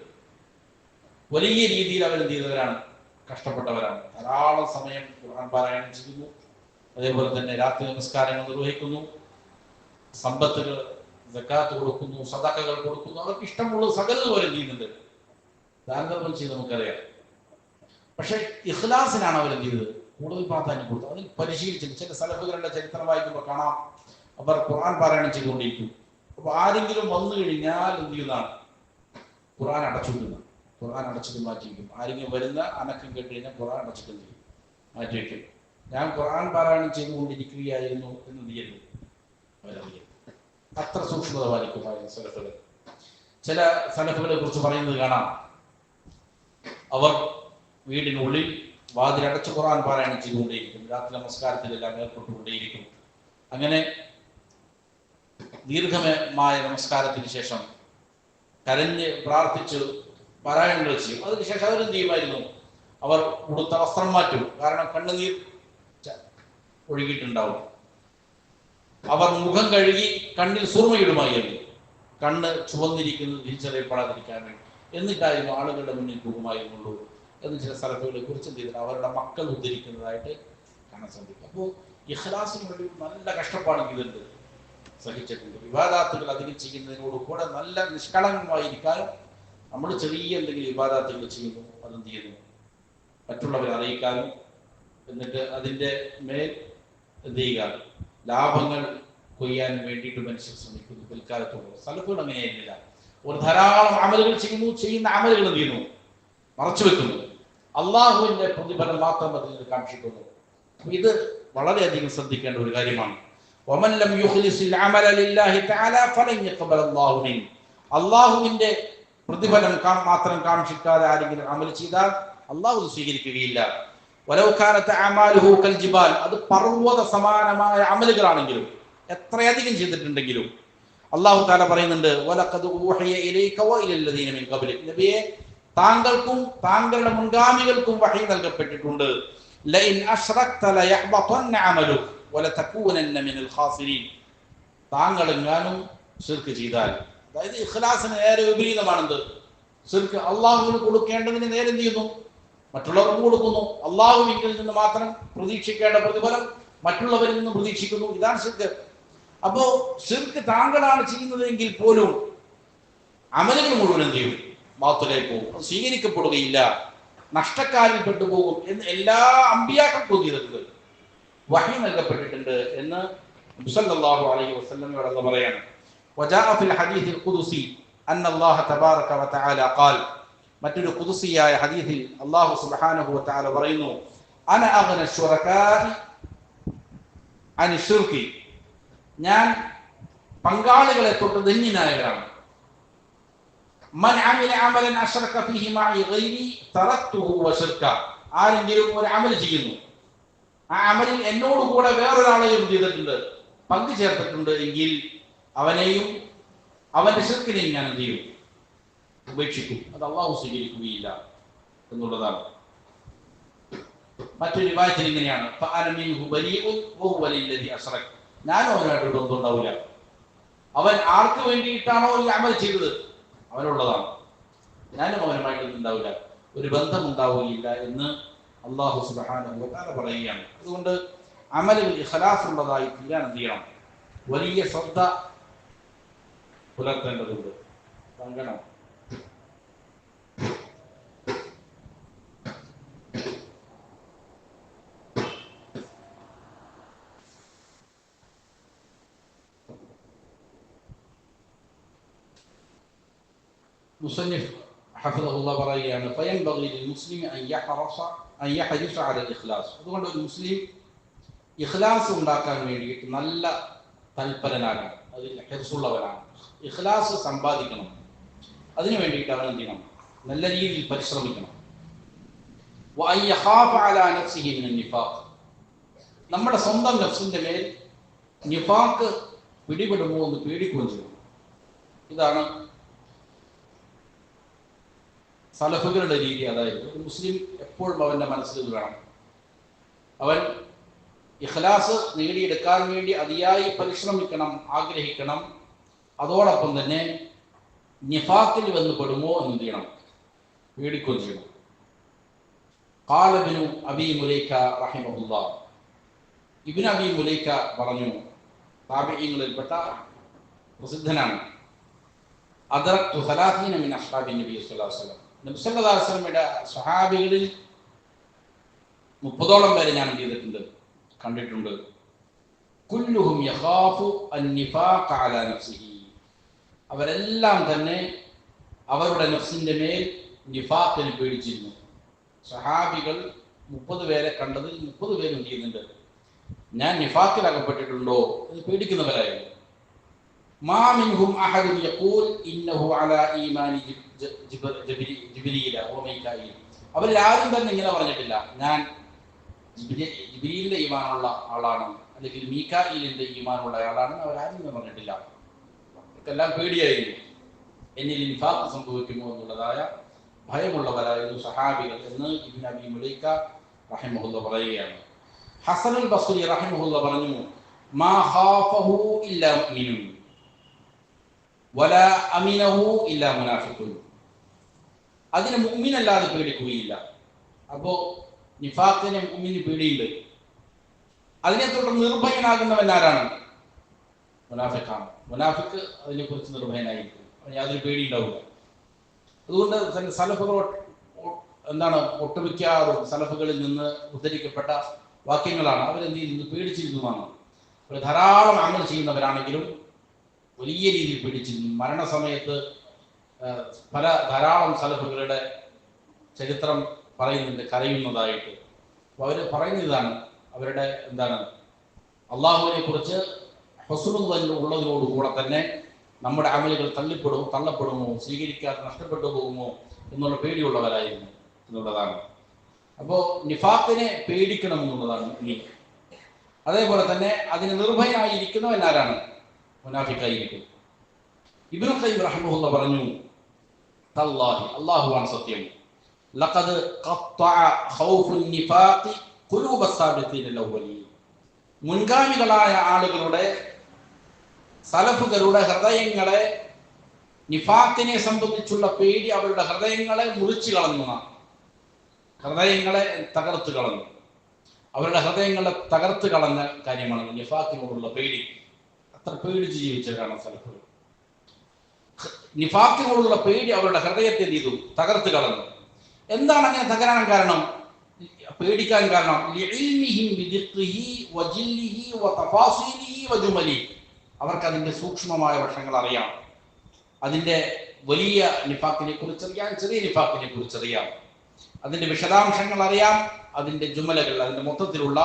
വലിയ രീതിയിൽ അവരെന്ത് ചെയ്തവരാണ്, കഷ്ടപ്പെട്ടവരാണ്. ധാരാളം സമയം ഖുർആൻ പാരായണം ചെയ്യുന്നു, അതേപോലെ തന്നെ രാത്രി നമസ്കാരങ്ങൾ നിർവഹിക്കുന്നു, സമ്പത്തുകൾ സക്കാത്ത് കൊടുക്കുന്നു, സദഖകൾ കൊടുക്കുന്നു, അവർക്ക് ഇഷ്ടമുള്ള സകലത് പോലെ ചെയ്യുന്നുണ്ട്, ദാനധർമ്മം ചെയ്ത് നമുക്കറിയാം. പക്ഷെ ഇഖ്ലാസിനാണ് അവരെന്ത് ചെയ്തത്, കൂടുതൽ പ്രാധാന്യം കൊടുത്തു. അതിൽ പരിശീലിച്ചത്. ചില സലഫുകളുടെ ചരിത്രം വായിക്കുമ്പോൾ കാണാം, അവർ ഖുർആൻ പാരായണം ചെയ്തുകൊണ്ടിരിക്കും. അപ്പൊ ആരെങ്കിലും വന്നു കഴിഞ്ഞാൽ എന്ത് ചെയ്യുന്നതാണ്, ഖുർആൻ അടച്ചുവെക്കുന്ന, ഖുർആൻ അടച്ചിട്ട് മാറ്റിവെക്കും. ആരെങ്കിലും വരുന്ന അനക്കം കേട്ട് കഴിഞ്ഞാൽ ഖുർആൻ അടച്ചിട്ട് ചെയ്യും, മാറ്റിവെക്കും. ഞാൻ ഖുർആൻ പാരായണം ചെയ്തുകൊണ്ടിരിക്കുകയായിരുന്നു എന്ന് നീയരുത്, അവരറിയാം. അത്ര സൂക്ഷ്മത പാലിക്കുമായിരുന്നു സലഫുകൾ. ചില സലഫുകളെ കുറിച്ച് പറയുന്നത് കാണാം, അവർ വീടിനുള്ളിൽ വാതിലടച്ച് ഖുർആൻ പാരായണം ചെയ്തുകൊണ്ടേയിരിക്കും, രാത്രി നമസ്കാരത്തിലെല്ലാം ഏർപ്പെട്ടുകൊണ്ടേയിരിക്കും. അങ്ങനെ ദീർഘമായ നമസ്കാരത്തിന് ശേഷം കരഞ്ഞ് പ്രാർത്ഥിച്ച് പാരായണങ്ങൾ ചെയ്യും. അതിനുശേഷം അവരെന്ത് ചെയ്യുമായിരുന്നു, അവർ ഉടുത്ത വസ്ത്രം മാറ്റും, കാരണം കണ്ണുനീർ ഒഴുകിയിട്ടുണ്ടാവും. അവർ മുഖം കഴുകി കണ്ണിൽ സുറുമയിടുമായിരുന്നു, കണ്ണ് ചുവന്നിരിക്കുന്നത് തിരിച്ചറിയപ്പെടാതിരിക്കാൻ വേണ്ടി. എന്നിട്ടായിരുന്നു ആളുകളുടെ മുന്നിൽ പോകുമായിരുന്നുള്ളൂ എന്ന് ചില സലഫുകളെ കുറിച്ച് എന്ത് ചെയ്തിട്ട് അവരുടെ മക്കൾ ഉദ്ധരിക്കുന്നതായിട്ട് കാണാൻ സാധിക്കും. അപ്പോൾ ഇഖ്ലാസിന് വേണ്ടി നല്ല കഷ്ടപ്പാട് ഇതുണ്ട്, സഹിച്ചിട്ടുണ്ട്. വിവാദാത്തുകൾ അധികം ചെയ്യുന്നതിനോട് കൂടെ നല്ല നിഷ്കളങ്കമായിരിക്കാനും, നമ്മൾ ചെറിയ എന്തെങ്കിലും വിവാദാത്തുകൾ ചെയ്യുന്നു, അതെന്ത് ചെയ്യുന്നു, മറ്റുള്ളവരെ അറിയിക്കാനും, എന്നിട്ട് അതിൻ്റെ മേൽ എന്ത് ചെയ്യുക, ലാഭങ്ങൾ കൊയ്യാൻ വേണ്ടിയിട്ട് മനുഷ്യർ ശ്രമിക്കുന്നു. പിൽക്കാലത്തുള്ള സലഫുകൾ അങ്ങനെയായിരുന്നില്ല. ഒരു ധാരാളം അമലുകൾ ചെയ്യുന്നു, ചെയ്യുന്ന അമലുകൾ എന്ത് ചെയ്യുന്നു, മറച്ചു വെക്കുന്നു, അള്ളാഹുവിന്റെ പ്രതിഫലം മാത്രം അതിൽ കാക്ഷിക്കുന്നു. ഇത് വളരെയധികം ശ്രദ്ധിക്കേണ്ട ഒരു കാര്യമാണ്. അള്ളാഹുവിന്റെ പ്രതിഫലം മാത്രം കാക്ഷിക്കാതെ ആരെങ്കിലും അമൽ ചെയ്താൽ അള്ളാഹു സ്വീകരിക്കുകയില്ല. അത് പർവ്വത സമാനമായ അമലുകളാണെങ്കിലും, എത്രയധികം ചെയ്തിട്ടുണ്ടെങ്കിലും അള്ളാഹു തആല പറയുന്നുണ്ട്, നബിയെ, താങ്കൾക്കും താങ്കളുടെ മുൻഗാമികൾക്കും വഹി നൽകപ്പെട്ടിട്ടുണ്ട്. താങ്കൾ എങ്ങാനും ശിർക്ക് ചെയ്താൽ, അതായത് ഇഖ്ലാസിന് നേരെ വിപരീതമാണെന്ത്, ശിർക്ക്. അള്ളാഹുവിന് കൊടുക്കേണ്ടതിന് നേരെ എന്ത് ചെയ്യുന്നു, മറ്റുള്ളവർക്കും കൊടുക്കുന്നു. അള്ളാഹുവിങ്കിൽ നിന്ന് മാത്രം പ്രതീക്ഷിക്കേണ്ട പ്രതിഫലം മറ്റുള്ളവരിൽ നിന്ന് പ്രതീക്ഷിക്കുന്നു. ഇതാണ് ശിർക്ക്. അപ്പോ ശിർക്ക് താങ്കളാണ് ചെയ്യുന്നതെങ്കിൽ പോലും അമലുകൾ മുഴുവൻ എന്ത് ചെയ്യും, ബാത്തിലായി പോകും, അത് സ്വീകരിക്കപ്പെടുകയില്ല, നഷ്ടക്കാരിൽ പെട്ടുപോകും എന്ന് എല്ലാ അമ്പിയാക്കൾക്കും ചെയ്തിട്ടുണ്ട്, വഹി നൽകപ്പെട്ടിട്ടുണ്ട് എന്ന് നബി സല്ലല്ലാഹു അലൈഹി വസല്ലമയോട് പറയാണ്. വജാഅ ഫിൽ ഹദീസിൽ ഖുദ്സി അന്ന അല്ലാഹ തബാറക വതആല ഖാൽ, മറ്റൊരു ഖുദ്സിയായ ഹദീസിൽ അല്ലാഹു സുബ്ഹാനഹു വതആല പറയുന്നു, അന അഗ്ന ശുറകാഇ അനി ശിർകി, ഞാൻ പങ്കാളികളെ തൊട്ട് ധന്യനായവരാണ്. മൻ അമില അമലൻ അശ്റക ഫീഹി മഅി ഗൈരി തറക്തുഹു വശിർക, ആരെങ്കിലും ഒരു അമൽ ചെയ്യുന്നു, ആ അമലിൽ എന്നോട് കൂടെ വേറൊരാളെയും ചെയ്തിട്ടുണ്ട്, പങ്കു ചേർത്തിട്ടുണ്ട് എങ്കിൽ അവനെയും അവന്റെ ശിർക്കിനെയും ഞാൻ എന്ത് ചെയ്യും, ഉപേക്ഷിക്കും, അത് അള്ളാഹു സ്വീകരിക്കുകയില്ല എന്നുള്ളതാണ്. മറ്റൊരു റിവായത്തിൽ ഇങ്ങനെയാണ്, ഞാനും അവനായിട്ട് ബന്ധമുണ്ടാവില്ല. അവൻ ആർക്ക് വേണ്ടിയിട്ടാണോ ഈ അമൽ ചെയ്തത് അവനുള്ളതാണ്, ഞാനും അവനുമായിട്ട് ഉണ്ടാവില്ല, ഒരു ബന്ധം ഉണ്ടാവുകയില്ല എന്ന് അള്ളാഹു സുബ്ഹാനഹു വ തആല പറയുകയാണ്. അതുകൊണ്ട് അമലുകൾ ഇഖ്ലാസ് ഉള്ളതായി തീരാൻ എന്ത് ചെയ്യണം, വലിയ ശ്രദ്ധ പുലർത്തേണ്ടതുണ്ട്. പങ്കണം മുസന്നിഫ് ഹഫിളഹുല്ലാഹ് പറയുകയാണ്, ഫയൻബഗി ലിൽമുസ്ലിമി അൻ യഹ്രിസ അലൽ ഇഖ്ലാസ്. അതുകൊണ്ട് ഒരു മുസ്ലിം ഇഖ്ലാസ് ഉണ്ടാക്കാൻ വേണ്ടിയിട്ട് നല്ല തൽപരനാകണം, അതിൽ ഹിർസുള്ളവനാണ്, ഇഖ്ലാസ് സമ്പാദിക്കണം. അതിനു വേണ്ടിയിട്ട് അവൻ എന്ത് ചെയ്യണം, നല്ല രീതിയിൽ പരിശ്രമിക്കണം. വഅൻ യഖാഫ അലാ നഫ്സിഹി മിനൻ നിഫാഖ്, നമ്മുടെ സ്വന്തം നഫ്സിന്റെ മേൽ നിഫാഖ് പിടിപെടുമോ എന്ന് പേടിക്കുകയും ചെയ്യും. ഇതാണ് സലഫുകളുടെ രീതി. അതായത് ഒരു മുസ്ലിം എപ്പോഴും അവന്റെ മനസ്സിൽ വേണം, അവൻ ഇഖ്ലാസ് നേടിയെടുക്കാൻ വേണ്ടി അതിയായി പരിശ്രമിക്കണം, ആഗ്രഹിക്കണം. അതോടൊപ്പം തന്നെ നിഫാഖിൽ വന്ന് പെടുമോ എന്ന് ചെയ്യണം, പേടിക്കുകയും ചെയ്യണം. ഖാല ഇബ്നു അബീ മുലൈക റഹിമഹുല്ലാഹ്, ഇബ്നു അബീ മുലൈക പറഞ്ഞു, താബിഈങ്ങളിൽപ്പെട്ട പ്രസിദ്ധനാണ്. അദ്റക്തു 30 മിൻ അസ്ഹാബി നബി സ്വല്ലല്ലാഹു അലൈഹി വസല്ലം, നബി സല്ലല്ലാഹു അലൈഹി വസല്ലമയുടെ സ്വഹാബികളിൽ 30ഓളം പേരെ ഞാൻ എന്ത് ചെയ്തിട്ടുണ്ട്, കണ്ടിട്ടുണ്ട്. കുല്ലുഹും യഖാഫു അൻ-നിഫാഖ അലാ നഫ്സിഹി, അവരെല്ലാം തന്നെ അവരുടെ നഫ്സിന്റെ മേൽ നിഫാഖിനെ പേടിച്ചിരുന്നു. സ്വഹാബികൾ 30 പേരെ കണ്ടതിൽ 30 പേരും ചെയ്യുന്നുണ്ട്, ഞാൻ നിഫാഖിൽ അകപ്പെട്ടിട്ടുണ്ടോ എന്ന് പേടിക്കുന്നവരായിരുന്നു. മാ മിൻഹും അഹദുൻ യഖൂൽ ഇന്നഹു അലാ ഈമാനി ജിബ്രീല വ മീകായിൽ, അവരിൽ ആരും തന്നെ ഇങ്ങനെ പറഞ്ഞിട്ടില്ല, ഞാൻ ജിബ്രീലിന്റെ ഈമാനുള്ള ആളാണ് അല്ലെങ്കിൽ മീകായിലിന്റെ ഈമാനുള്ള ആളാണെന്ന് അവരാരും തന്നെ പറഞ്ഞിട്ടില്ല. എല്ലാം പേടിയായിരുന്നു, എന്നിൽ നിഫാഖ് സംഭവിക്കുമോ എന്നുള്ളതായ ഭയമുള്ളവരായിരുന്നു സഹാബികൾ എന്ന് ഇബ്നു അബീ മുലൈക റഹിമഹുല്ലാഹ് പറയുകയാണ്. ഹസനുൽ ബസ്രി റഹിമഹുല്ലാഹ് പറഞ്ഞു, മാ ഖാഫഹു ഇല്ലാ മുഅ്മിനുൻ വലാ അമിനഹു ഇല്ലാ മുനാഫിഖുൻ, അതിനെ മുഅ്മിനല്ലാതെ പേടിക്കുകയില്ല. അപ്പോ നിഫാഖിനെ മുഅ്മിന് പേടിയുണ്ട്. അതിനെ തുടർന്ന് നിർഭയനാകുന്നവൻ ആരാണ്? മുനാഫിഖാണ്. മുനാഫിഖ് അതിനെക്കുറിച്ച് നിർഭയനായിരിക്കും, യാതൊരു പേടി ഉണ്ടാവില്ല. അതുകൊണ്ട് തന്നെ സലഫുകൾ ഒട്ടുമിക്കാറും സലഫുകളിൽ നിന്ന് ഉദ്ധരിക്കപ്പെട്ട വാക്യങ്ങളാണ്. അവരെന്ത് ചെയ്യുന്നത്, പേടിച്ചിരുന്നതാണ്. അവർ ധാരാളം അമൽ ചെയ്യുന്നവരാണെങ്കിലും വലിയ രീതിയിൽ പേടിച്ചിരുന്നു. മരണസമയത്ത് ധാരാളം സലഫുകളുടെ ചരിത്രം പറയുന്നുണ്ട്, കരയുന്നതായിട്ട്. അപ്പോൾ അവർ പറയുന്നതാണ്, അവരുടെ അള്ളാഹുവിനെ കുറിച്ച് ഹുസ്നുൽ ഉള്ളതിനോടുകൂടെ തന്നെ നമ്മുടെ അമലുകൾ തള്ളപ്പെടുമോ, സ്വീകരിക്കാതെ നഷ്ടപ്പെട്ടു പോകുമോ എന്നുള്ള പേടിയുള്ളവരായിരുന്നു എന്നുള്ളതാണ്. അപ്പോൾ നിഫാഖിനെ പേടിക്കണം എന്നുള്ളതാണ് ഇനി. അതേപോലെ തന്നെ അതിന് നിർഭയനായിരിക്കുന്നവൻ ആരാണ്? മുനാഫിഖായിരിക്കും. ഇബ്നു ഖയ്യിം റഹിമഹുല്ലാഹ് പറഞ്ഞു, തല്ലാഹി, അല്ലാഹുവാണ് സത്യം, ലഖദ് ഖത്തഅ ഖൗഫുൻ നിഫാഖി ഖുലൂബസ് സാബിഖീന അൽ-അവ്വലീൻ, മുൻഗാമികളായ ആളുകളുടെ സലഫുകളുടെ ഹൃദയങ്ങളെ, നിഫാഖിനെ സംബന്ധിച്ചുള്ള പേടി അവരുടെ ഹൃദയങ്ങളെ മുറിച്ചു കളഞ്ഞു, ഹൃദയങ്ങളെ തകർത്ത് കളഞ്ഞു. അവരുടെ ഹൃദയങ്ങളെ തകർത്ത് കളഞ്ഞ കാര്യമാണ് നിഫാഖിനോടുള്ള പേടി. അത്ര പേടിച്ച് ജീവിച്ചവരാണ് സലഫുകൾ. നിഫാഖിനോടുള്ള പേടി അവരുടെ ഹൃദയത്തെ ചെയ്തു, തകർത്ത് കളഞ്ഞു. എന്താണ് അങ്ങനെ തകരാൻ കാരണം, പേടിക്കാൻ കാരണം? അവർക്ക് അതിന്റെ സൂക്ഷ്മമായ വശങ്ങൾ അറിയാം. അതിന്റെ വലിയ നിഫാഖിനെ കുറിച്ചറിയാം, ചെറിയ നിഫാഖിനെ കുറിച്ചറിയാം. അതിന്റെ വിശദാംശങ്ങൾ അറിയാം, അതിന്റെ ജുമലകൾ, അതിന്റെ മൊത്തത്തിലുള്ള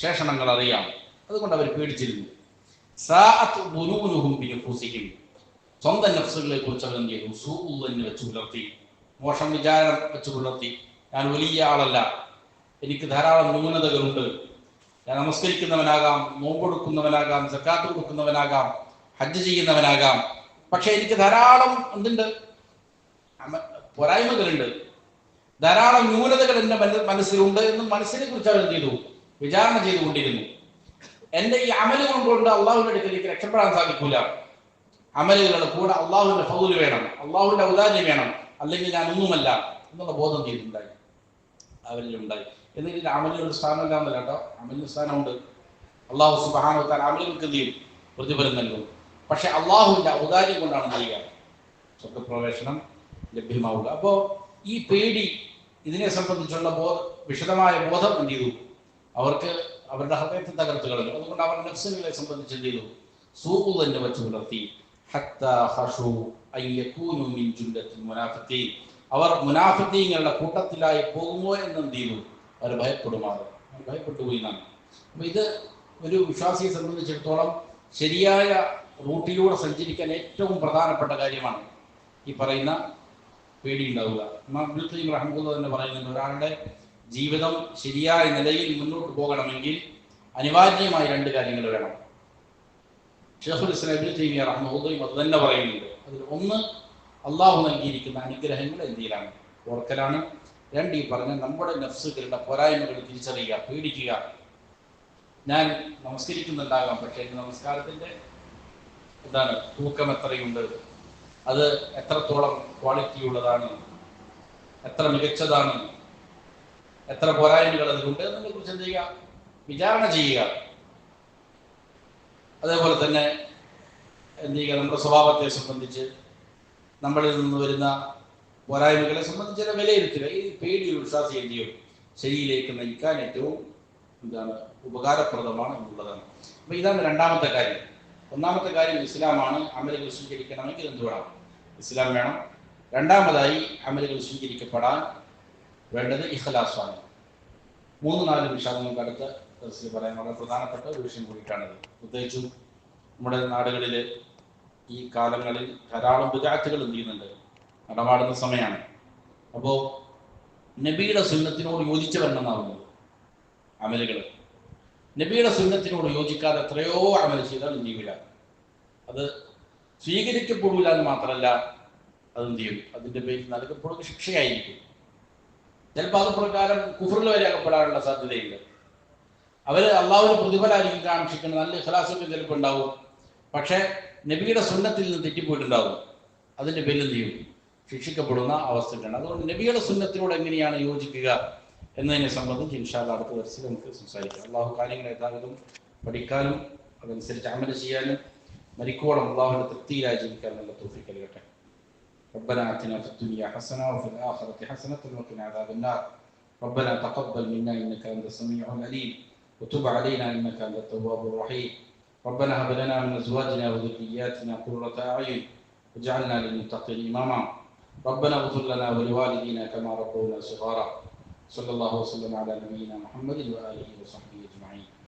ശേഷണങ്ങൾ അറിയാം. അതുകൊണ്ട് അവർ പേടിച്ചിരുന്നു. സ്വന്തം നഫ്സുകളെ കുറിച്ച് അവർ എന്ത് ചെയ്തു? സൂഅ്ദൻ വെച്ച് പുലർത്തി, മോശം വിചാരം വെച്ച് പുലർത്തി. ഞാൻ വലിയ ആളല്ല, എനിക്ക് ധാരാളം ന്യൂനതകളുണ്ട്, ഞാൻ നമസ്കരിക്കുന്നവനാകാം, നോമ്പെടുക്കുന്നവനാകാം, സക്കാത്ത് കൊടുക്കുന്നവനാകാം, ഹജ്ജ് ചെയ്യുന്നവനാകാം, പക്ഷെ എനിക്ക് ധാരാളം എന്തുണ്ട്? പോരായ്മകളുണ്ട്, ധാരാളം ന്യൂനതകൾ എൻ്റെ മനസ്സിലുണ്ട് എന്ന് മനസ്സിനെ കുറിച്ച് അവർ എന്ത് ചെയ്തു? വിചാരണ ചെയ്തുകൊണ്ടിരുന്നു. എൻ്റെ ഈ അമലുകൾ കൊണ്ട് അള്ളാഹുവിന്റെ അടുക്കലേക്ക് രക്ഷപ്പെടാൻ സാധിക്കൂല. അമലുകളുടെ കൂടെ അള്ളാഹുവിന്റെ ഫൗല് വേണം, അള്ളാഹുവിന്റെ ഔദാര്യം വേണം, അല്ലെങ്കിൽ ഞാൻ ഒന്നുമല്ല എന്നുള്ള ബോധം ചെയ്തിട്ടുണ്ടായി, അവരിലുണ്ടായി. എന്നിട്ട് അമലിനൊരു സ്ഥാനമില്ല എന്നല്ല കേട്ടോ, അമലിന് സ്ഥാനമുണ്ട്. അള്ളാഹു സുബ്ഹാനഹു വ തആല അമലുകൾക്ക് എന്ത് ചെയ്യും? പ്രതിഫലം നൽകും. പക്ഷെ അള്ളാഹുവിന്റെ ഔദാര്യം കൊണ്ടാണ് ചെയ്യുക സ്വർഗ്ഗപ്രവേശനം ലഭ്യമാവുക. അപ്പോൾ ഈ പേടി, ഇതിനെ സംബന്ധിച്ചുള്ള വിശദമായ ബോധം എന്ത് ചെയ്തു? അവർക്ക് അവരുടെ ഹൃദയത്തെ തകർത്ത് കളഞ്ഞു. അതുകൊണ്ട് അവർ നഫ്സുകളെ സംബന്ധിച്ച് എന്ത് ചെയ്തു? സൂഅ് തന്നെ വെച്ച് പുലർത്തി. അവർ മുനാഫിഖീങ്ങളുടെ കൂട്ടത്തിലായി പോകുമോ എന്ന് എന്ത് ചെയ്തു? അവർ ഭയപ്പെട്ടു പോയി എന്നാണ്. അപ്പൊ ഇത് ഒരു വിശ്വാസിയെ സംബന്ധിച്ചിടത്തോളം ശരിയായ റൂട്ടിലൂടെ സഞ്ചരിക്കാൻ ഏറ്റവും പ്രധാനപ്പെട്ട കാര്യമാണ് ഈ പറയുന്ന പേടി ഉണ്ടാവുക. ഇബ്നു ഖയ്യിം റഹിമഹുല്ലാഹ് തന്നെ പറയുന്നുണ്ട്, ഒരാളുടെ ജീവിതം ശരിയായ നിലയിൽ മുന്നോട്ട് പോകണമെങ്കിൽ അനിവാര്യമായി 2 കാര്യങ്ങൾ വേണം. ശൈഖുൽ ഇസ്ലാം ഇബ്നു തൈമിയ്യ റഹിമഹുല്ലാഹ് അത് തന്നെ പറയുന്നുണ്ട്. അതിൽ ഒന്ന്, അള്ളാഹു നൽകിയിരിക്കുന്ന അനുഗ്രഹങ്ങൾ എന്തിലാണ്? ഓർക്കലാണ്. രണ്ട്, ഈ പറഞ്ഞ നമ്മുടെ നഫ്സുകളുടെ പോരായ്മകൾ തിരിച്ചറിയുക, പേടിക്കുക. ഞാൻ നമസ്കരിക്കുന്നുണ്ടാകാം, പക്ഷേ എൻ്റെ നമസ്കാരത്തിൻ്റെ തൂക്കം എത്രയുണ്ട്, അത് എത്രത്തോളം ക്വാളിറ്റി ഉള്ളതാണ്, എത്ര മികച്ചതാണ്, എത്ര പോരായ്മകൾ അതിലുണ്ട് എന്നതിനെ കുറിച്ച് എന്ത് ചെയ്യുക, വിചാരണ ചെയ്യുക. അതേപോലെ തന്നെ എന്ത് ചെയ്യുക, നമ്മുടെ സ്വഭാവത്തെ സംബന്ധിച്ച്, നമ്മളിൽ നിന്ന് വരുന്ന പോരായ്മകളെ സംബന്ധിച്ച് വിലയിരുത്തുക. ഈ പേടി ഒരു വിശ്വാസി എന്ത് ചെയ്യും, ശരിയിലേക്ക് നയിക്കാൻ ഏറ്റവും ഉപകാരപ്രദമാണ് എന്നുള്ളതാണ്. അപ്പോൾ ഇതാണ് രണ്ടാമത്തെ കാര്യം. ഒന്നാമത്തെ കാര്യം ഇസ്ലാമാണ്. അമലുകൾ സ്വീകരിക്കണമെങ്കിൽ എന്ത് വേണം? ഇസ്ലാം വേണം. രണ്ടാമതായി അമലുകൾ സ്വീകരിക്കപ്പെടാൻ വേണ്ടത് ഇഖ്ലാസാണ്. 3-4 വിഷയം നമുക്ക് അടുത്ത ദിവസത്തിൽ പറയാൻ വളരെ പ്രധാനപ്പെട്ട ഒരു വിഷയം കൂടിയിട്ടാണിത്. പ്രത്യേകിച്ചും നമ്മുടെ നാടുകളിൽ ഈ കാലങ്ങളിൽ ധാരാളം ബിദ്അത്തുകൾ എന്ത് ചെയ്യുന്നുണ്ട്, നടമാടുന്ന സമയമാണ്. അപ്പോൾ നബിയുടെ സുന്നത്തിനോട് യോജിച്ചു വരണമെന്നാവുന്നത് അമലുകൾ. നബിയുടെ സുന്നത്തിനോട് യോജിക്കാതെ എത്രയോ അമൽ ചെയ്താൽ എന്ത് ചെയ്യില്ല, അത് സ്വീകരിക്കപ്പെടില്ല എന്ന് മാത്രമല്ല, അതെന്ത് ചെയ്യും, അതിൻ്റെ പേരിൽ നൽകപ്പെടുന്ന ശിക്ഷയായിരിക്കും. ചിലപ്പോൾ അത് പ്രകാരം കുഫറിൽ വരെ അകപ്പെടാനുള്ള സാധ്യതയുണ്ട്. അവർ അള്ളാഹുവിന് പ്രതിഫലമായിരിക്കും കാക്ഷിക്കുന്നത്, നല്ല ഇഖ്ലാസൊക്കെ ചിലപ്പോൾ ഉണ്ടാവും, പക്ഷേ നബിയുടെ സുന്നത്തിൽ നിന്ന് തെറ്റിപ്പോയിട്ടുണ്ടാവും. അതിൻ്റെ പേരിൽ എന്ത് ചെയ്യും, ശിക്ഷിക്കപ്പെടുന്ന അവസ്ഥയാണ്. അതുകൊണ്ട് നബിയുടെ സുന്നത്തിനോട് എങ്ങനെയാണ് യോജിക്കുക എന്നതിനെ സംബന്ധിച്ച് ഇൻഷാ അല്ലാഹ് അടുത്ത ദിവസം നമുക്ക് സംസാരിക്കാം. അള്ളാഹു കാര്യങ്ങൾ യഥാവിധം പഠിക്കാനും അതനുസരിച്ച് അമൽ ചെയ്യാനും മരിക്കോളം അള്ളാഹുവിൻ്റെ തൃപ്തിയിലായി ജീവിക്കാൻ നല്ല തൗഫീഖ് നൽകട്ടെ. ربنا آتنا في الدنيا حسنة وفي الآخرة حسنة وقنا عذاب النار. ربنا تقبل منا إنك أنت السميع العليم وتب علينا إنك أنت التواب الرحيم. ربنا هب لنا من أزواجنا وذرياتنا قرة أعين واجعلنا للمتقين إماما. ربنا اغفر لنا ولوالدينا كما ربونا صغارا. صلى الله وسلم على نبينا محمد وآله وصحبه أجمعين.